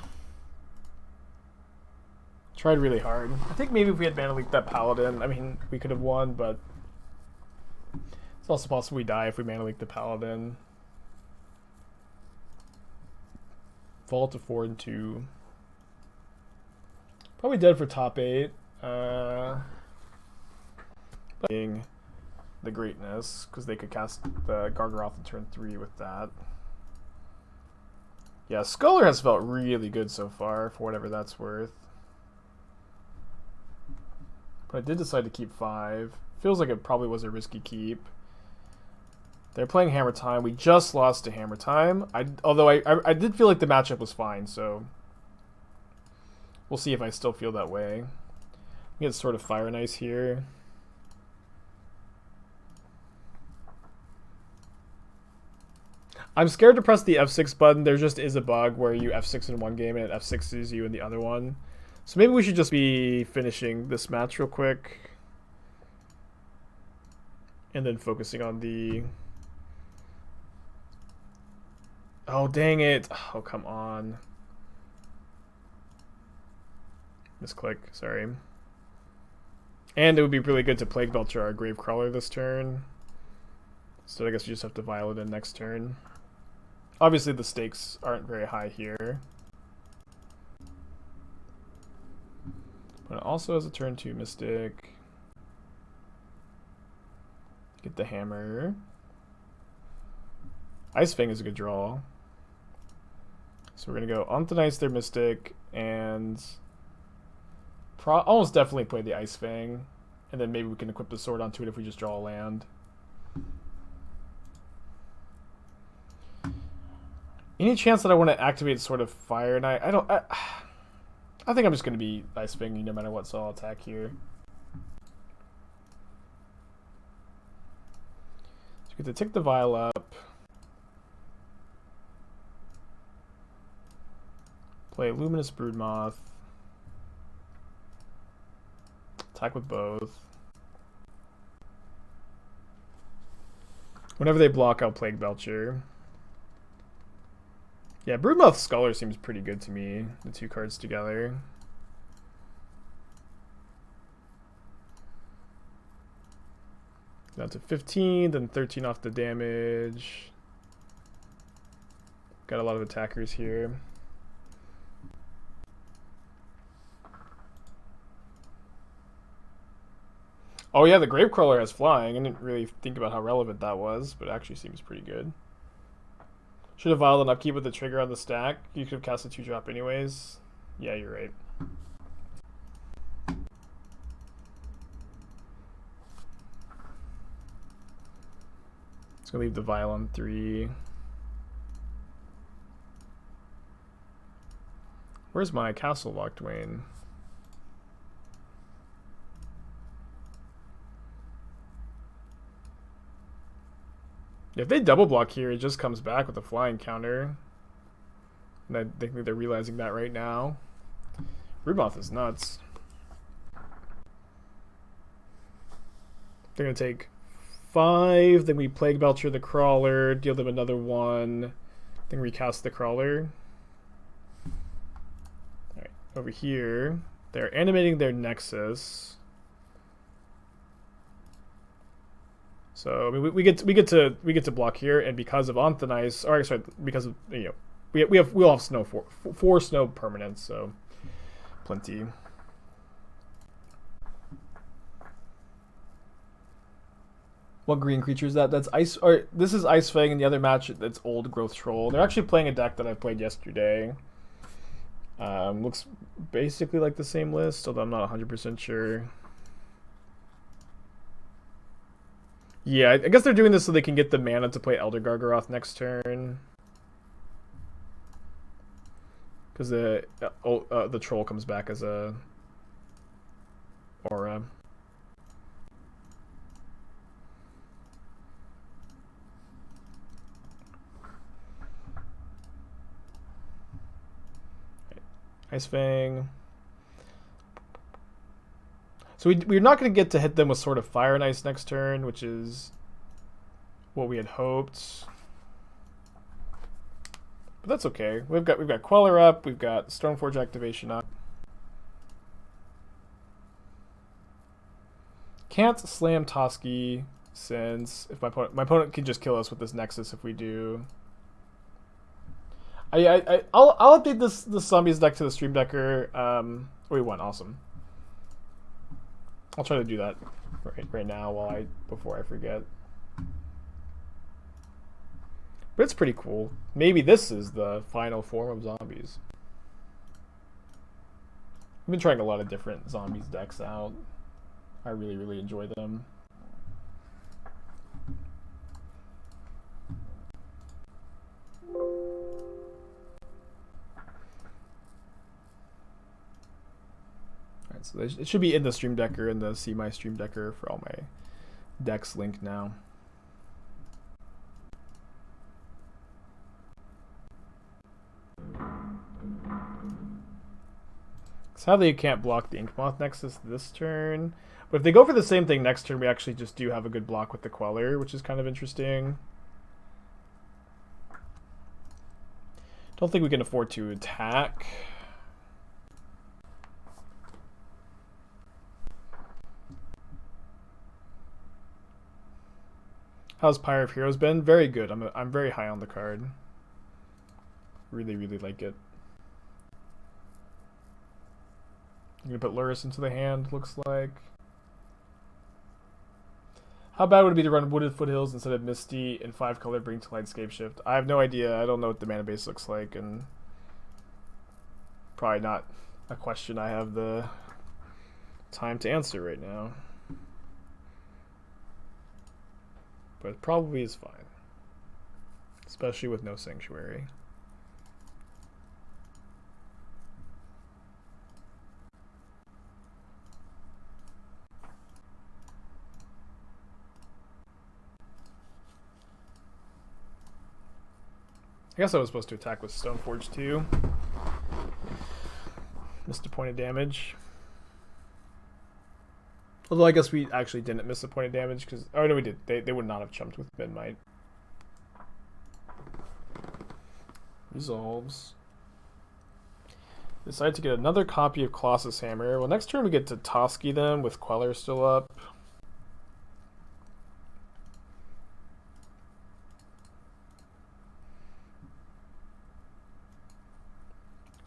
Tried really hard. I think maybe if we had Mana Leaked that Paladin, I mean, we could have won, but it's also possible we die if we Mana Leak the Paladin. Fall to 4 and 2. Probably dead for top 8. Being the greatness, because they could cast the Gargaroth in turn 3 with that. Yeah, Sculler has felt really good so far, for whatever that's worth. But I did decide to keep 5. Feels like it probably was a risky keep. They're playing Hammer Time. We just lost to Hammer Time. Although I did feel like the matchup was fine, so we'll see if I still feel that way. We get sort of Fire and Ice here. I'm scared to press the F6 button. There just is a bug where you F6 in one game and it F6s you in the other one. So maybe we should just be finishing this match real quick. And then focusing on the... Oh, dang it. Oh, come on. Misclick, sorry. And it would be really good to Plague Belcher our Gravecrawler this turn. So I guess we just have to Violet in next turn. Obviously the stakes aren't very high here. But it also has a turn 2 Mystic. Get the Hammer. Ice-Fang is a good draw. So we're going to go Unthanize their Mystic and almost definitely play the Ice-Fang. And then maybe we can equip the sword onto it if we just draw a land. Any chance that I want to activate sort of Fire Knight? I think I'm just going to be Ice-Fanging no matter what, so I'll attack here. So we get to tick the Vial up. Play Luminous Broodmoth. Attack with both. Whenever they block, I'll Plague Belcher. Yeah, Broodmoth Sculler seems pretty good to me, the two cards together. Down to 15, then 13 off the damage. Got a lot of attackers here. Oh yeah, the Gravecrawler has flying. I didn't really think about how relevant that was, but it actually seems pretty good. Should have Violed an upkeep with the trigger on the stack. You could have cast a 2-drop anyways. Yeah, you're right. Let's go leave the Vial on 3. Where's my Castle Lock, Dwayne? If they double block here, it just comes back with a flying counter. And I think they're realizing that right now. Broodmoth is nuts. They're going to take 5. Then we Plague Belcher the Crawler, deal them another 1. Then recast the Crawler. Alright, over here, they're animating their Nexus. So I mean, we get to block here, and because of Anthonice, or sorry, because of we'll have snow four snow permanents, so plenty. What green creature is that? That's ice. Or this is Ice-Fang, and the other match that's Old Growth Troll. They're actually playing a deck that I played yesterday. Looks basically like the same list, although I'm not 100% sure. Yeah, I guess they're doing this so they can get the mana to play Elder Gargaroth next turn. Because the troll comes back as a aura. Ice-Fang. So we're not going to get to hit them with Sword of Fire and Ice next turn, which is what we had hoped. But that's okay. We've got Queller up, we've got Stoneforge activation up. Can't slam Toski since if my opponent can just kill us with this Nexus if we do. I'll update this zombies deck to the Stream Decker. We won, awesome. I'll try to do that right now before I forget. But it's pretty cool. Maybe this is the final form of zombies. I've been trying a lot of different zombies decks out. I really enjoy them. Alright, so it should be in the Stream Decker and the See My Stream Decker for all my decks link now. Sadly, you can't block the Inkmoth Nexus this turn. But if they go for the same thing next turn, we actually just do have a good block with the Queller, which is kind of interesting. Don't think we can afford to attack. How's Pyre of Heroes been? Very good. I'm very high on the card. Really like it. I'm gonna put Lurrus into the hand, looks like. How bad would it be to run Wooded Foothills instead of Misty and 5-color Bring to Light Scapeshift? I have no idea. I don't know what the mana base looks like, and probably not a question I have the time to answer right now. But it probably is fine. Especially with no Sanctuary. I guess I was supposed to attack with Stoneforge too. Missed a point of damage. Although I guess we actually didn't miss a point of damage because... Oh no, we did. They would not have chumped with Midnight. Resolves. Decide to get another copy of Colossus Hammer. Well, next turn we get to Toski them with Queller still up.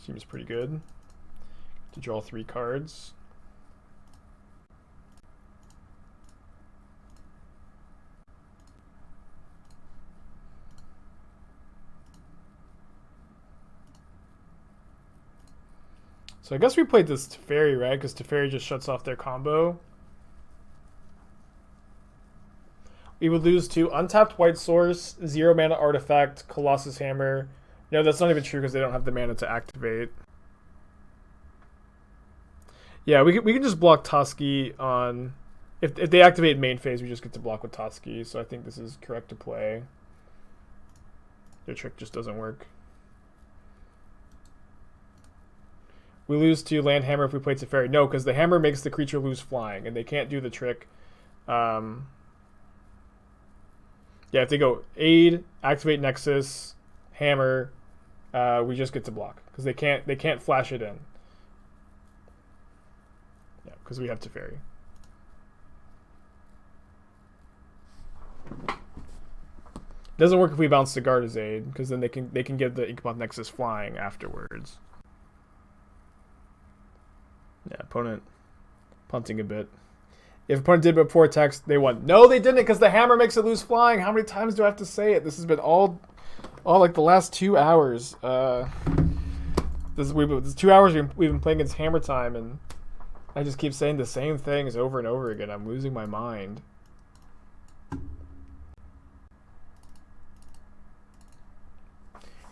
Seems pretty good to draw 3 cards. So I guess we played this Teferi, right? Because Teferi just shuts off their combo. We would lose to Untapped White Source, 0 mana artifact, Colossus Hammer. No, that's not even true because they don't have the mana to activate. Yeah, we can just block Toski on... If they activate main phase, we just get to block with Toski. So I think this is correct to play. Their trick just doesn't work. We lose to Land Hammer if we play Teferi. No, because the Hammer makes the creature lose flying, and they can't do the trick. Yeah, if they go aid, activate Nexus, hammer, we just get to block because they can't flash it in. Yeah, because we have Teferi. Doesn't work if we bounce the Garda's aid because then they can get the Inkmoth Nexus flying afterwards. Yeah, opponent punting a bit. If opponent did before attacks, they won. No, they didn't because the hammer makes it lose flying. How many times do I have to say it? This has been all like the last 2 hours. This 2 hours we've been playing against Hammer Time, and I just keep saying the same things over and over again. I'm losing my mind.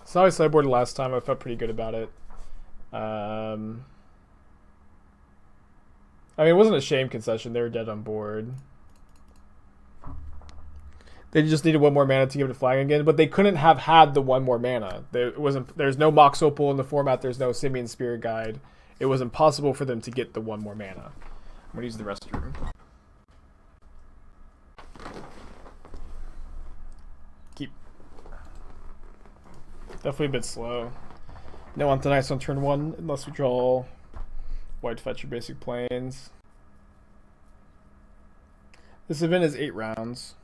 Saw I sideboarded last time. I felt pretty good about it. I mean, it wasn't a shame concession. They were dead on board. They just needed one more mana to give it a flag again, but they couldn't have had the one more mana. There's no Mox Opal in the format. There's no Simian Spirit Guide. It was impossible for them to get the one more mana. I'm gonna use the restroom. Definitely a bit slow. No on tonight on turn 1 unless we draw white fetch or basic planes. This event is 8 rounds.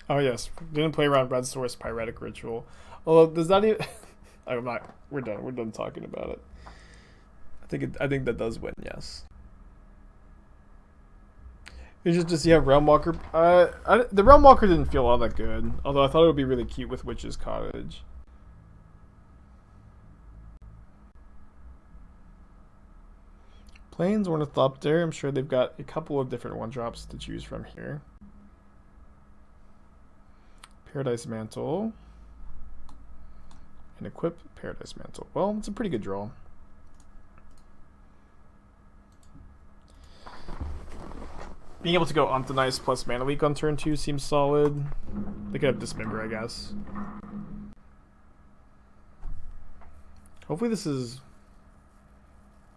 Oh yes, didn't play around Red Source Pyretic Ritual. Although does that even? I'm not. We're done. We're done talking about it. I think that does win. Yes. It's just to see how Realm Walker. The Realm Walker didn't feel all that good. Although I thought it would be really cute with Witch's Cottage. Plains Ornithopter. I'm sure they've got a couple of different 1-drops to choose from here. Paradise Mantle. And equip Paradise Mantle. Well, it's a pretty good draw. Being able to go Ontonize plus Mana Leak on turn 2 seems solid. They could have Dismember, I guess. Hopefully this is...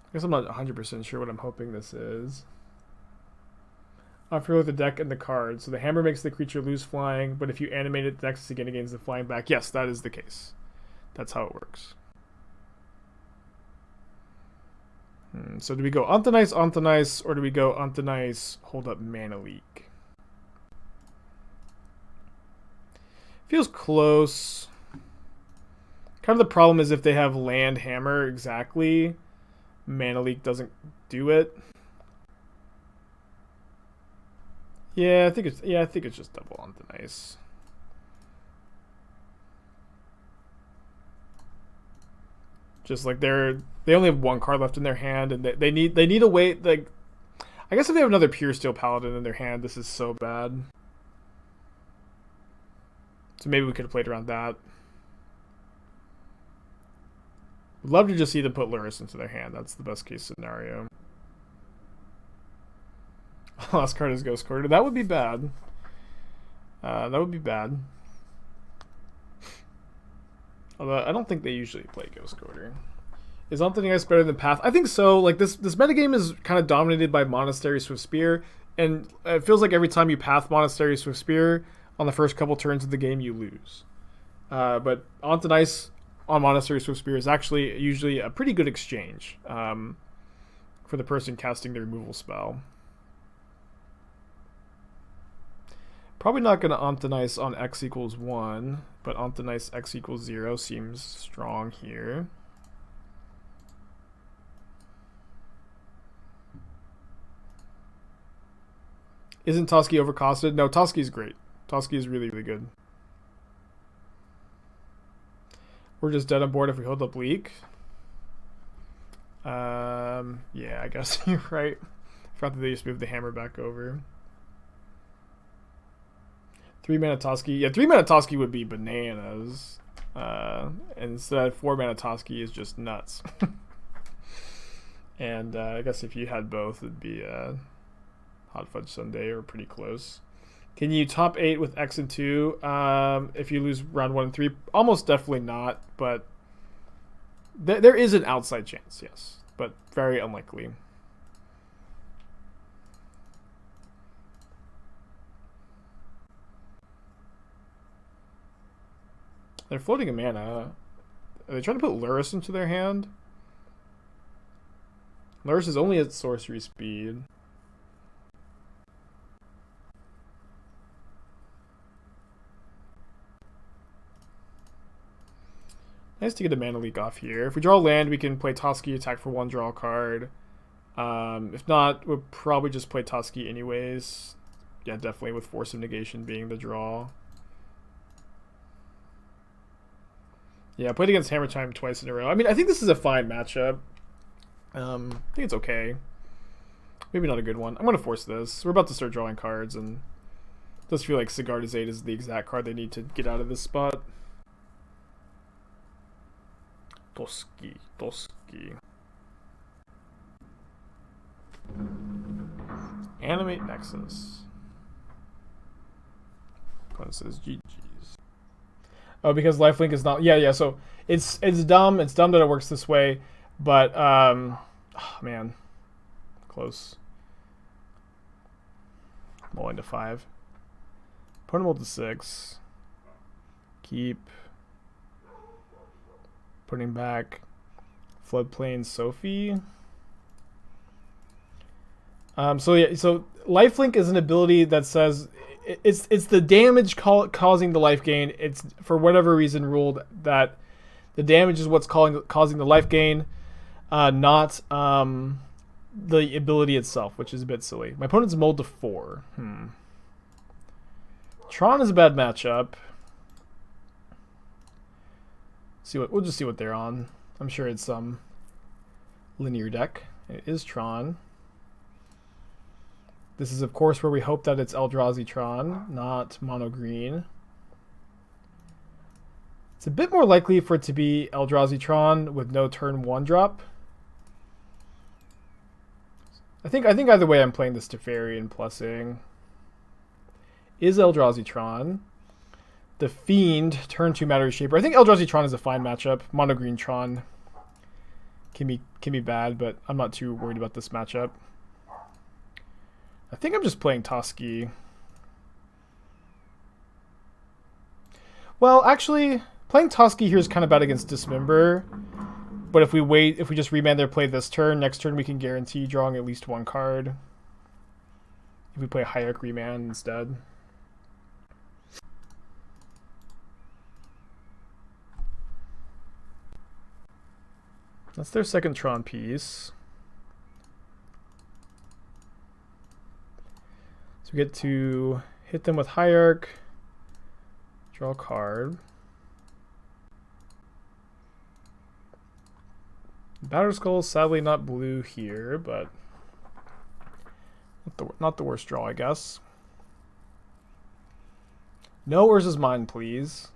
I guess I'm not 100% sure what I'm hoping this is. I'm familiar with the deck and the cards. So the hammer makes the creature lose flying, but if you animate it, the next again gains the flying back. Yes, that is the case. That's how it works. So do we go Ontonize, or do we go Ontonize, hold up Mana Leak? Feels close. Kind of the problem is if they have land hammer exactly, Mana Leak doesn't do it. Yeah, I think it's just double Ontonize. Just like they only have 1 card left in their hand, and they need a way. Like, I guess if they have another Pure Steel Paladin in their hand, this is so bad. So maybe we could have played around that. Would love to just see them put Luris into their hand. That's the best case scenario. Last card is Ghost Quarter. That would be bad. That would be bad. Although I don't think they usually play Ghost Quarter. Is Ontonize better than Path? I think so. Like this metagame is kind of dominated by Monastery Swift Spear, and it feels like every time you Path Monastery Swift Spear on the first couple turns of the game, you lose. But Ontonize on Monastery Swift Spear is actually usually a pretty good exchange for the person casting the removal spell. Probably not going to Ontonize on X equals 1, but Ontonize X equals 0 seems strong here. Isn't Toski overcosted? No, Toski's great. Toski is really, really good. We're just dead on board if we hold up Leak. Yeah, I guess you're right. I forgot that they just moved the hammer back over. 3-mana Toski. Yeah, 3-mana Toski would be bananas. And instead 4-mana Toski is just nuts. And I guess if you had both, it'd be Hot Fudge Sundae or pretty close. Can you top 8 with X and 2 if you lose round 1 and 3? Almost definitely not, but there is an outside chance, yes. But very unlikely. They're floating a mana. Are they trying to put Lurrus into their hand? Lurrus is only at sorcery speed. Nice to get a mana leak off here. If we draw land, we can play Toski, attack for 1, draw a card. If not, we'll probably just play Toski anyways. Yeah, definitely with Force of Negation being the draw. Yeah, I played against Hammer Time twice in a row. I mean, I think this is a fine matchup. I think it's okay. Maybe not a good one. I'm going to force this. We're about to start drawing cards, and it does feel like Sigarda's Aid is the exact card they need to get out of this spot. Toski. Animate Nexus. Opponent says GG's. Oh, because lifelink is not. Yeah. So it's dumb. It's dumb that it works this way, but oh, man, close. Mulling to 5. Opponent rolled to 6. Keep. Putting back Floodplain Sophie. So lifelink is an ability that says it's the damage causing the life gain. It's for whatever reason ruled that the damage is what's causing the life gain, not the ability itself, which is a bit silly. My opponent's mulled to 4. Tron is a bad matchup. We'll just see what they're on. I'm sure it's some linear deck. It is Tron. This is, of course, where we hope that it's Eldrazi Tron, not mono green. It's a bit more likely for it to be Eldrazi Tron with no turn 1 drop. I think either way I'm playing this Teferi and plussing. Is Eldrazi Tron. The Fiend, turn 2 Matter Shaper. I think Eldrazi Tron is a fine matchup. Mono green Tron can be bad, but I'm not too worried about this matchup. I think I'm just playing Toski. Well, actually, playing Toski here is kind of bad against Dismember. But if we just remand their play this turn, next turn we can guarantee drawing at least 1 card. If we play Hierarch Remand instead. That's their second Tron piece. So we get to hit them with Hierarch, draw a card. Batterskull, sadly not blue here, but not the worst draw, I guess. No Urza's Mine, please.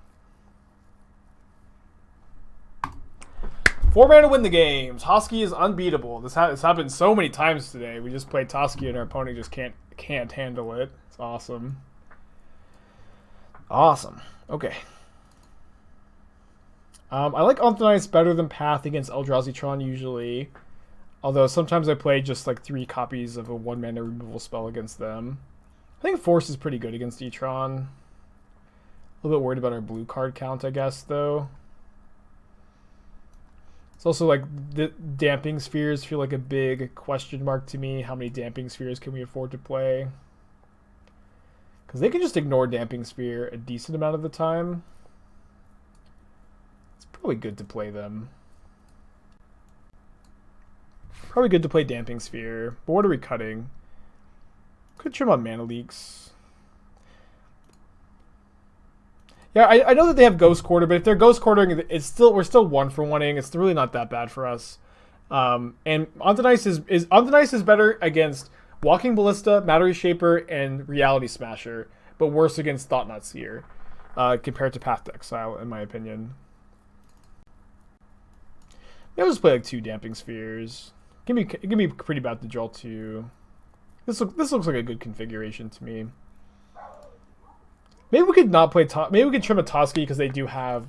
4 mana to win the game. Toski is unbeatable. This happened so many times today. We just played Toski and our opponent just can't handle it. It's awesome. Awesome. Okay. I like Omphanize better than Path against Eldrazi Tron usually. Although sometimes I play just like 3 copies of a 1 mana removal spell against them. I think Force is pretty good against E-Tron. A little bit worried about our blue card count, I guess, though. It's also like the Damping Spheres feel like a big question mark to me. How many Damping Spheres can we afford to play? Because they can just ignore Damping Sphere a decent amount of the time. It's probably good to play them. Probably good to play Damping Sphere. But what are we cutting? Could trim on mana leaks. Yeah, I know that they have Ghost Quarter, but if they're Ghost Quartering, we're still 1-for-1ing. It's really not that bad for us. And Omphanize is better against Walking Ballista, Matter Shaper, and Reality Smasher, but worse against Thought-Knot Seer compared to Path to Exile, in my opinion. Maybe I'll just play like 2 Damping Spheres. It can be pretty bad to draw 2. This looks like a good configuration to me. Maybe we could not play. Maybe we could trim a Toski because they do have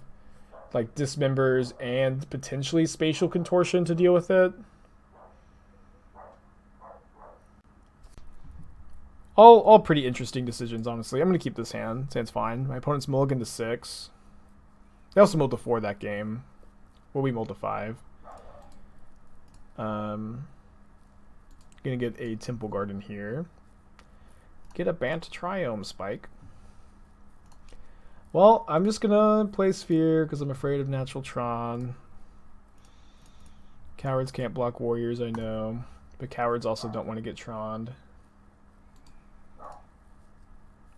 like Dismembers and potentially Spatial Contortion to deal with it. All pretty interesting decisions, honestly. I'm gonna keep this hand. Hand's fine. My opponent's mulligan to 6. They also mulled to 4 that game. Well, we mulled to 5. Gonna get a Temple Garden here. Get a Bant Triome Spike. Well, I'm just gonna play Sphere because I'm afraid of Natural Tron. Cowards can't block Warriors, I know. But Cowards also don't want to get Troned.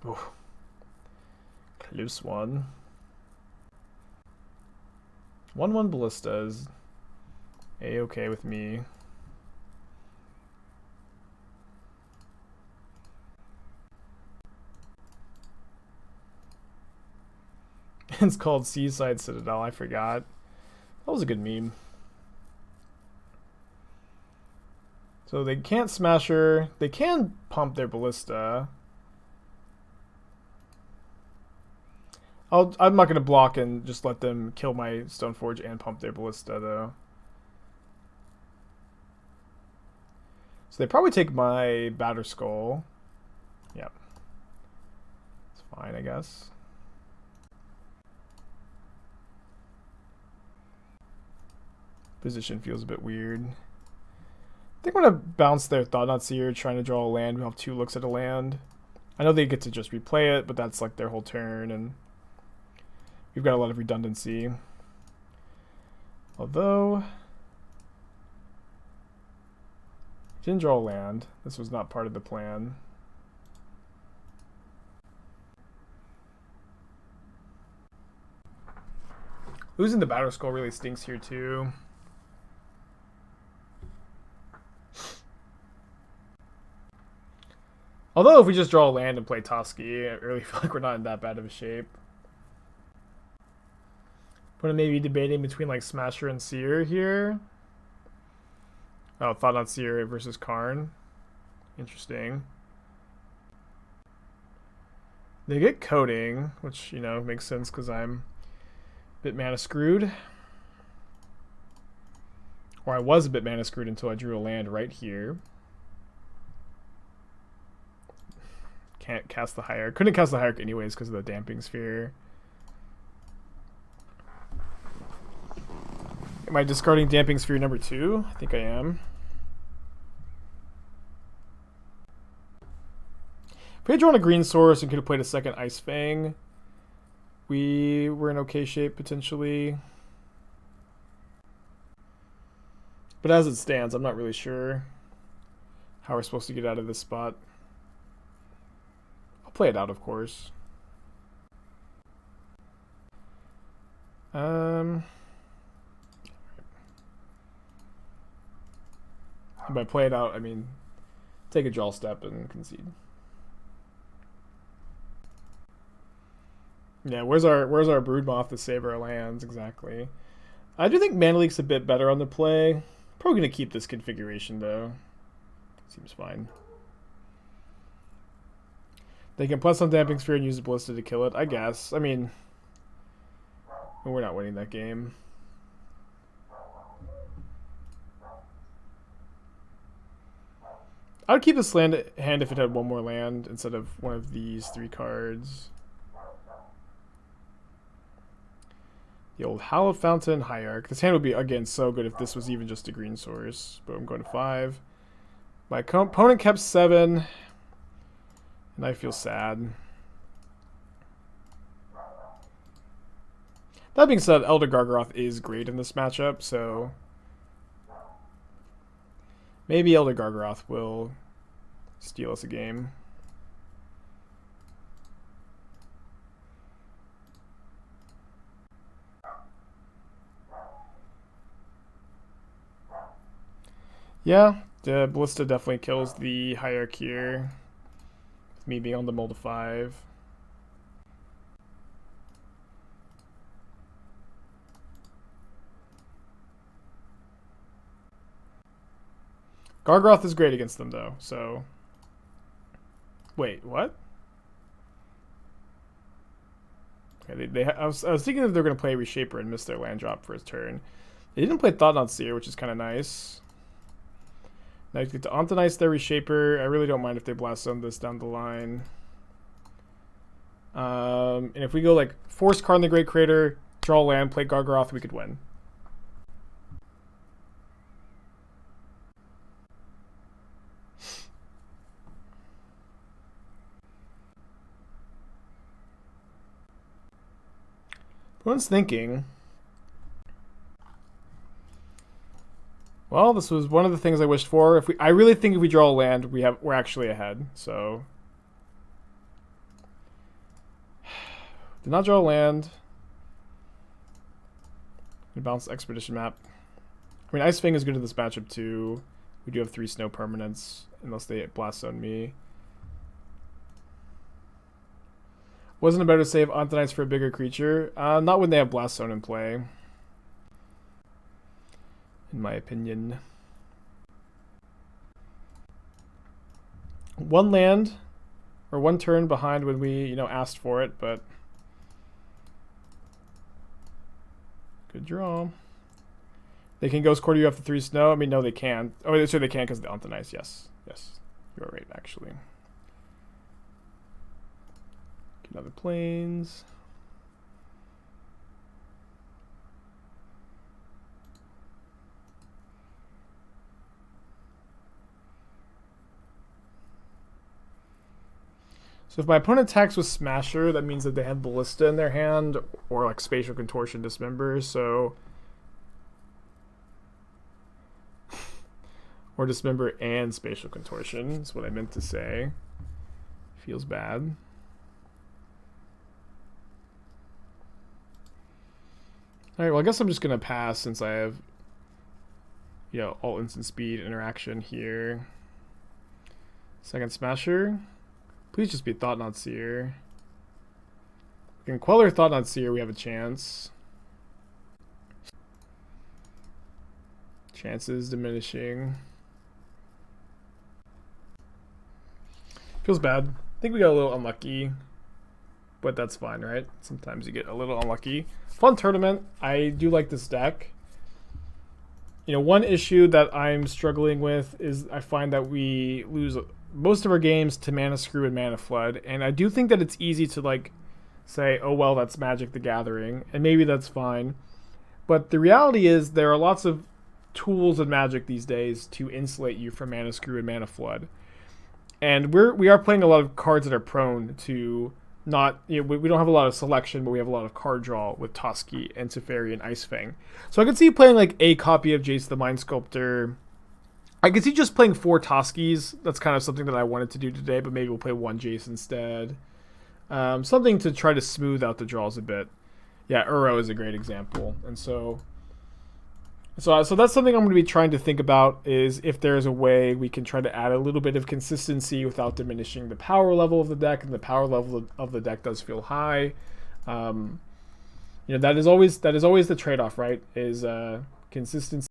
Ooh. Close one. 1/1 Ballista is A-okay with me. It's called Seaside Citadel, I forgot. That was a good meme. So they can't Smasher. They can pump their Ballista. I'm not going to block and just let them kill my Stoneforge and pump their Ballista, though. So they probably take my Batterskull. Yep. It's fine, I guess. Position feels a bit weird. I think I'm going to bounce their Thought-Knot Seer, trying to draw a land. We'll have 2 looks at a land. I know they get to just replay it, but that's like their whole turn, and we've got a lot of redundancy. Although, didn't draw a land. This was not part of the plan. Losing the Batterskull really stinks here too. Although if we just draw a land and play Toski, I really feel like we're not in that bad of a shape. But maybe debating between like Smasher and Seer here. Oh, Thought-Knot Seer versus Karn. Interesting. They get Coding, which, you know, makes sense because I'm a bit mana screwed. Or I was a bit mana screwed until I drew a land right here. Can't cast the Hierarch. Couldn't cast the Hierarch anyways because of the Damping Sphere. Am I discarding Damping Sphere number 2? I think I am. If we had drawn a green source and could have played a second Ice-Fang, we were in okay shape potentially. But as it stands, I'm not really sure how we're supposed to get out of this spot. I'll play it out, of course. By play it out, I mean take a draw step and concede. Yeah, where's our Broodmoth to save our lands exactly? I do think Mana Leak's a bit better on the play. Probably gonna keep this configuration though. Seems fine. They can plus on Damping Sphere and use the Ballista to kill it, I guess. I mean, we're not winning that game. I would keep this hand if it had one more land instead of one of these 3 cards. The old Hallowed Fountain, Hierarch. This hand would be, again, so good if this was even just a green source. But I'm going to 5. My opponent kept 7. And I feel sad. That being said, Elder Gargaroth is great in this matchup, so maybe Elder Gargaroth will steal us a game. Yeah, the Ballista definitely kills the Hierarch here. With me being on the mull to 5. Gargaroth is great against them though, so wait, what? Okay, I was thinking that they're gonna play Reshaper and miss their land drop for his turn. They didn't play Thought-Knot Seer, which is kind of nice. Now you get to Antonice their Reshaper. I really don't mind if they blast on this down the line. And if we go like Force Karn the Great Crater, draw land, play Gargaroth, we could win. Everyone's thinking, well, this was one of the things I wished for. I really think if we draw a land, we're actually ahead. So, did not draw a land. We bounce the Expedition map. I mean, Ice-Fang is good in this matchup too. We do have 3 snow permanents, unless they blast zone me. Wasn't it better to save Antonites for a bigger creature? Not when they have Blast Zone in play. In my opinion. 1 land, or 1 turn behind when we, asked for it, but... Good draw. They can Ghost Quarter you after 3 snow? I mean, no, they can't. Oh, sure they can because of the Antonites, yes. Yes, you're right, actually. Another planes. So if my opponent attacks with Smasher, that means that they have Ballista in their hand or like Spatial Contortion Dismember, so or Dismember and Spatial Contortion is what I meant to say. Feels bad. Alright, well I guess I'm just gonna pass since I have all instant speed interaction here. Second Smasher. Please just be Thought-Knot Seer. We can Queller Thought-Knot Seer, we have a chance. Chances diminishing. Feels bad. I think we got a little unlucky. But that's fine, right? Sometimes you get a little unlucky. Fun tournament. I do like this deck. One issue that I'm struggling with is I find that we lose most of our games to Mana Screw and Mana Flood, and I do think that it's easy to say, oh well, that's Magic the Gathering, and maybe that's fine. But the reality is there are lots of tools in Magic these days to insulate you from Mana Screw and Mana Flood. And we are playing a lot of cards that are prone to not, we don't have a lot of selection, but we have a lot of card draw with Toski and Teferi and Ice-Fang. So I could see playing a copy of Jace the Mind Sculptor. I could see just playing 4 Toskis. That's kind of something that I wanted to do today, but maybe we'll play 1 Jace instead. Something to try to smooth out the draws a bit. Yeah, Uro is a great example. And so that's something I'm going to be trying to think about, is if there's a way we can try to add a little bit of consistency without diminishing the power level of the deck, and the power level of the deck does feel high. That is always the trade-off, right? Is consistency.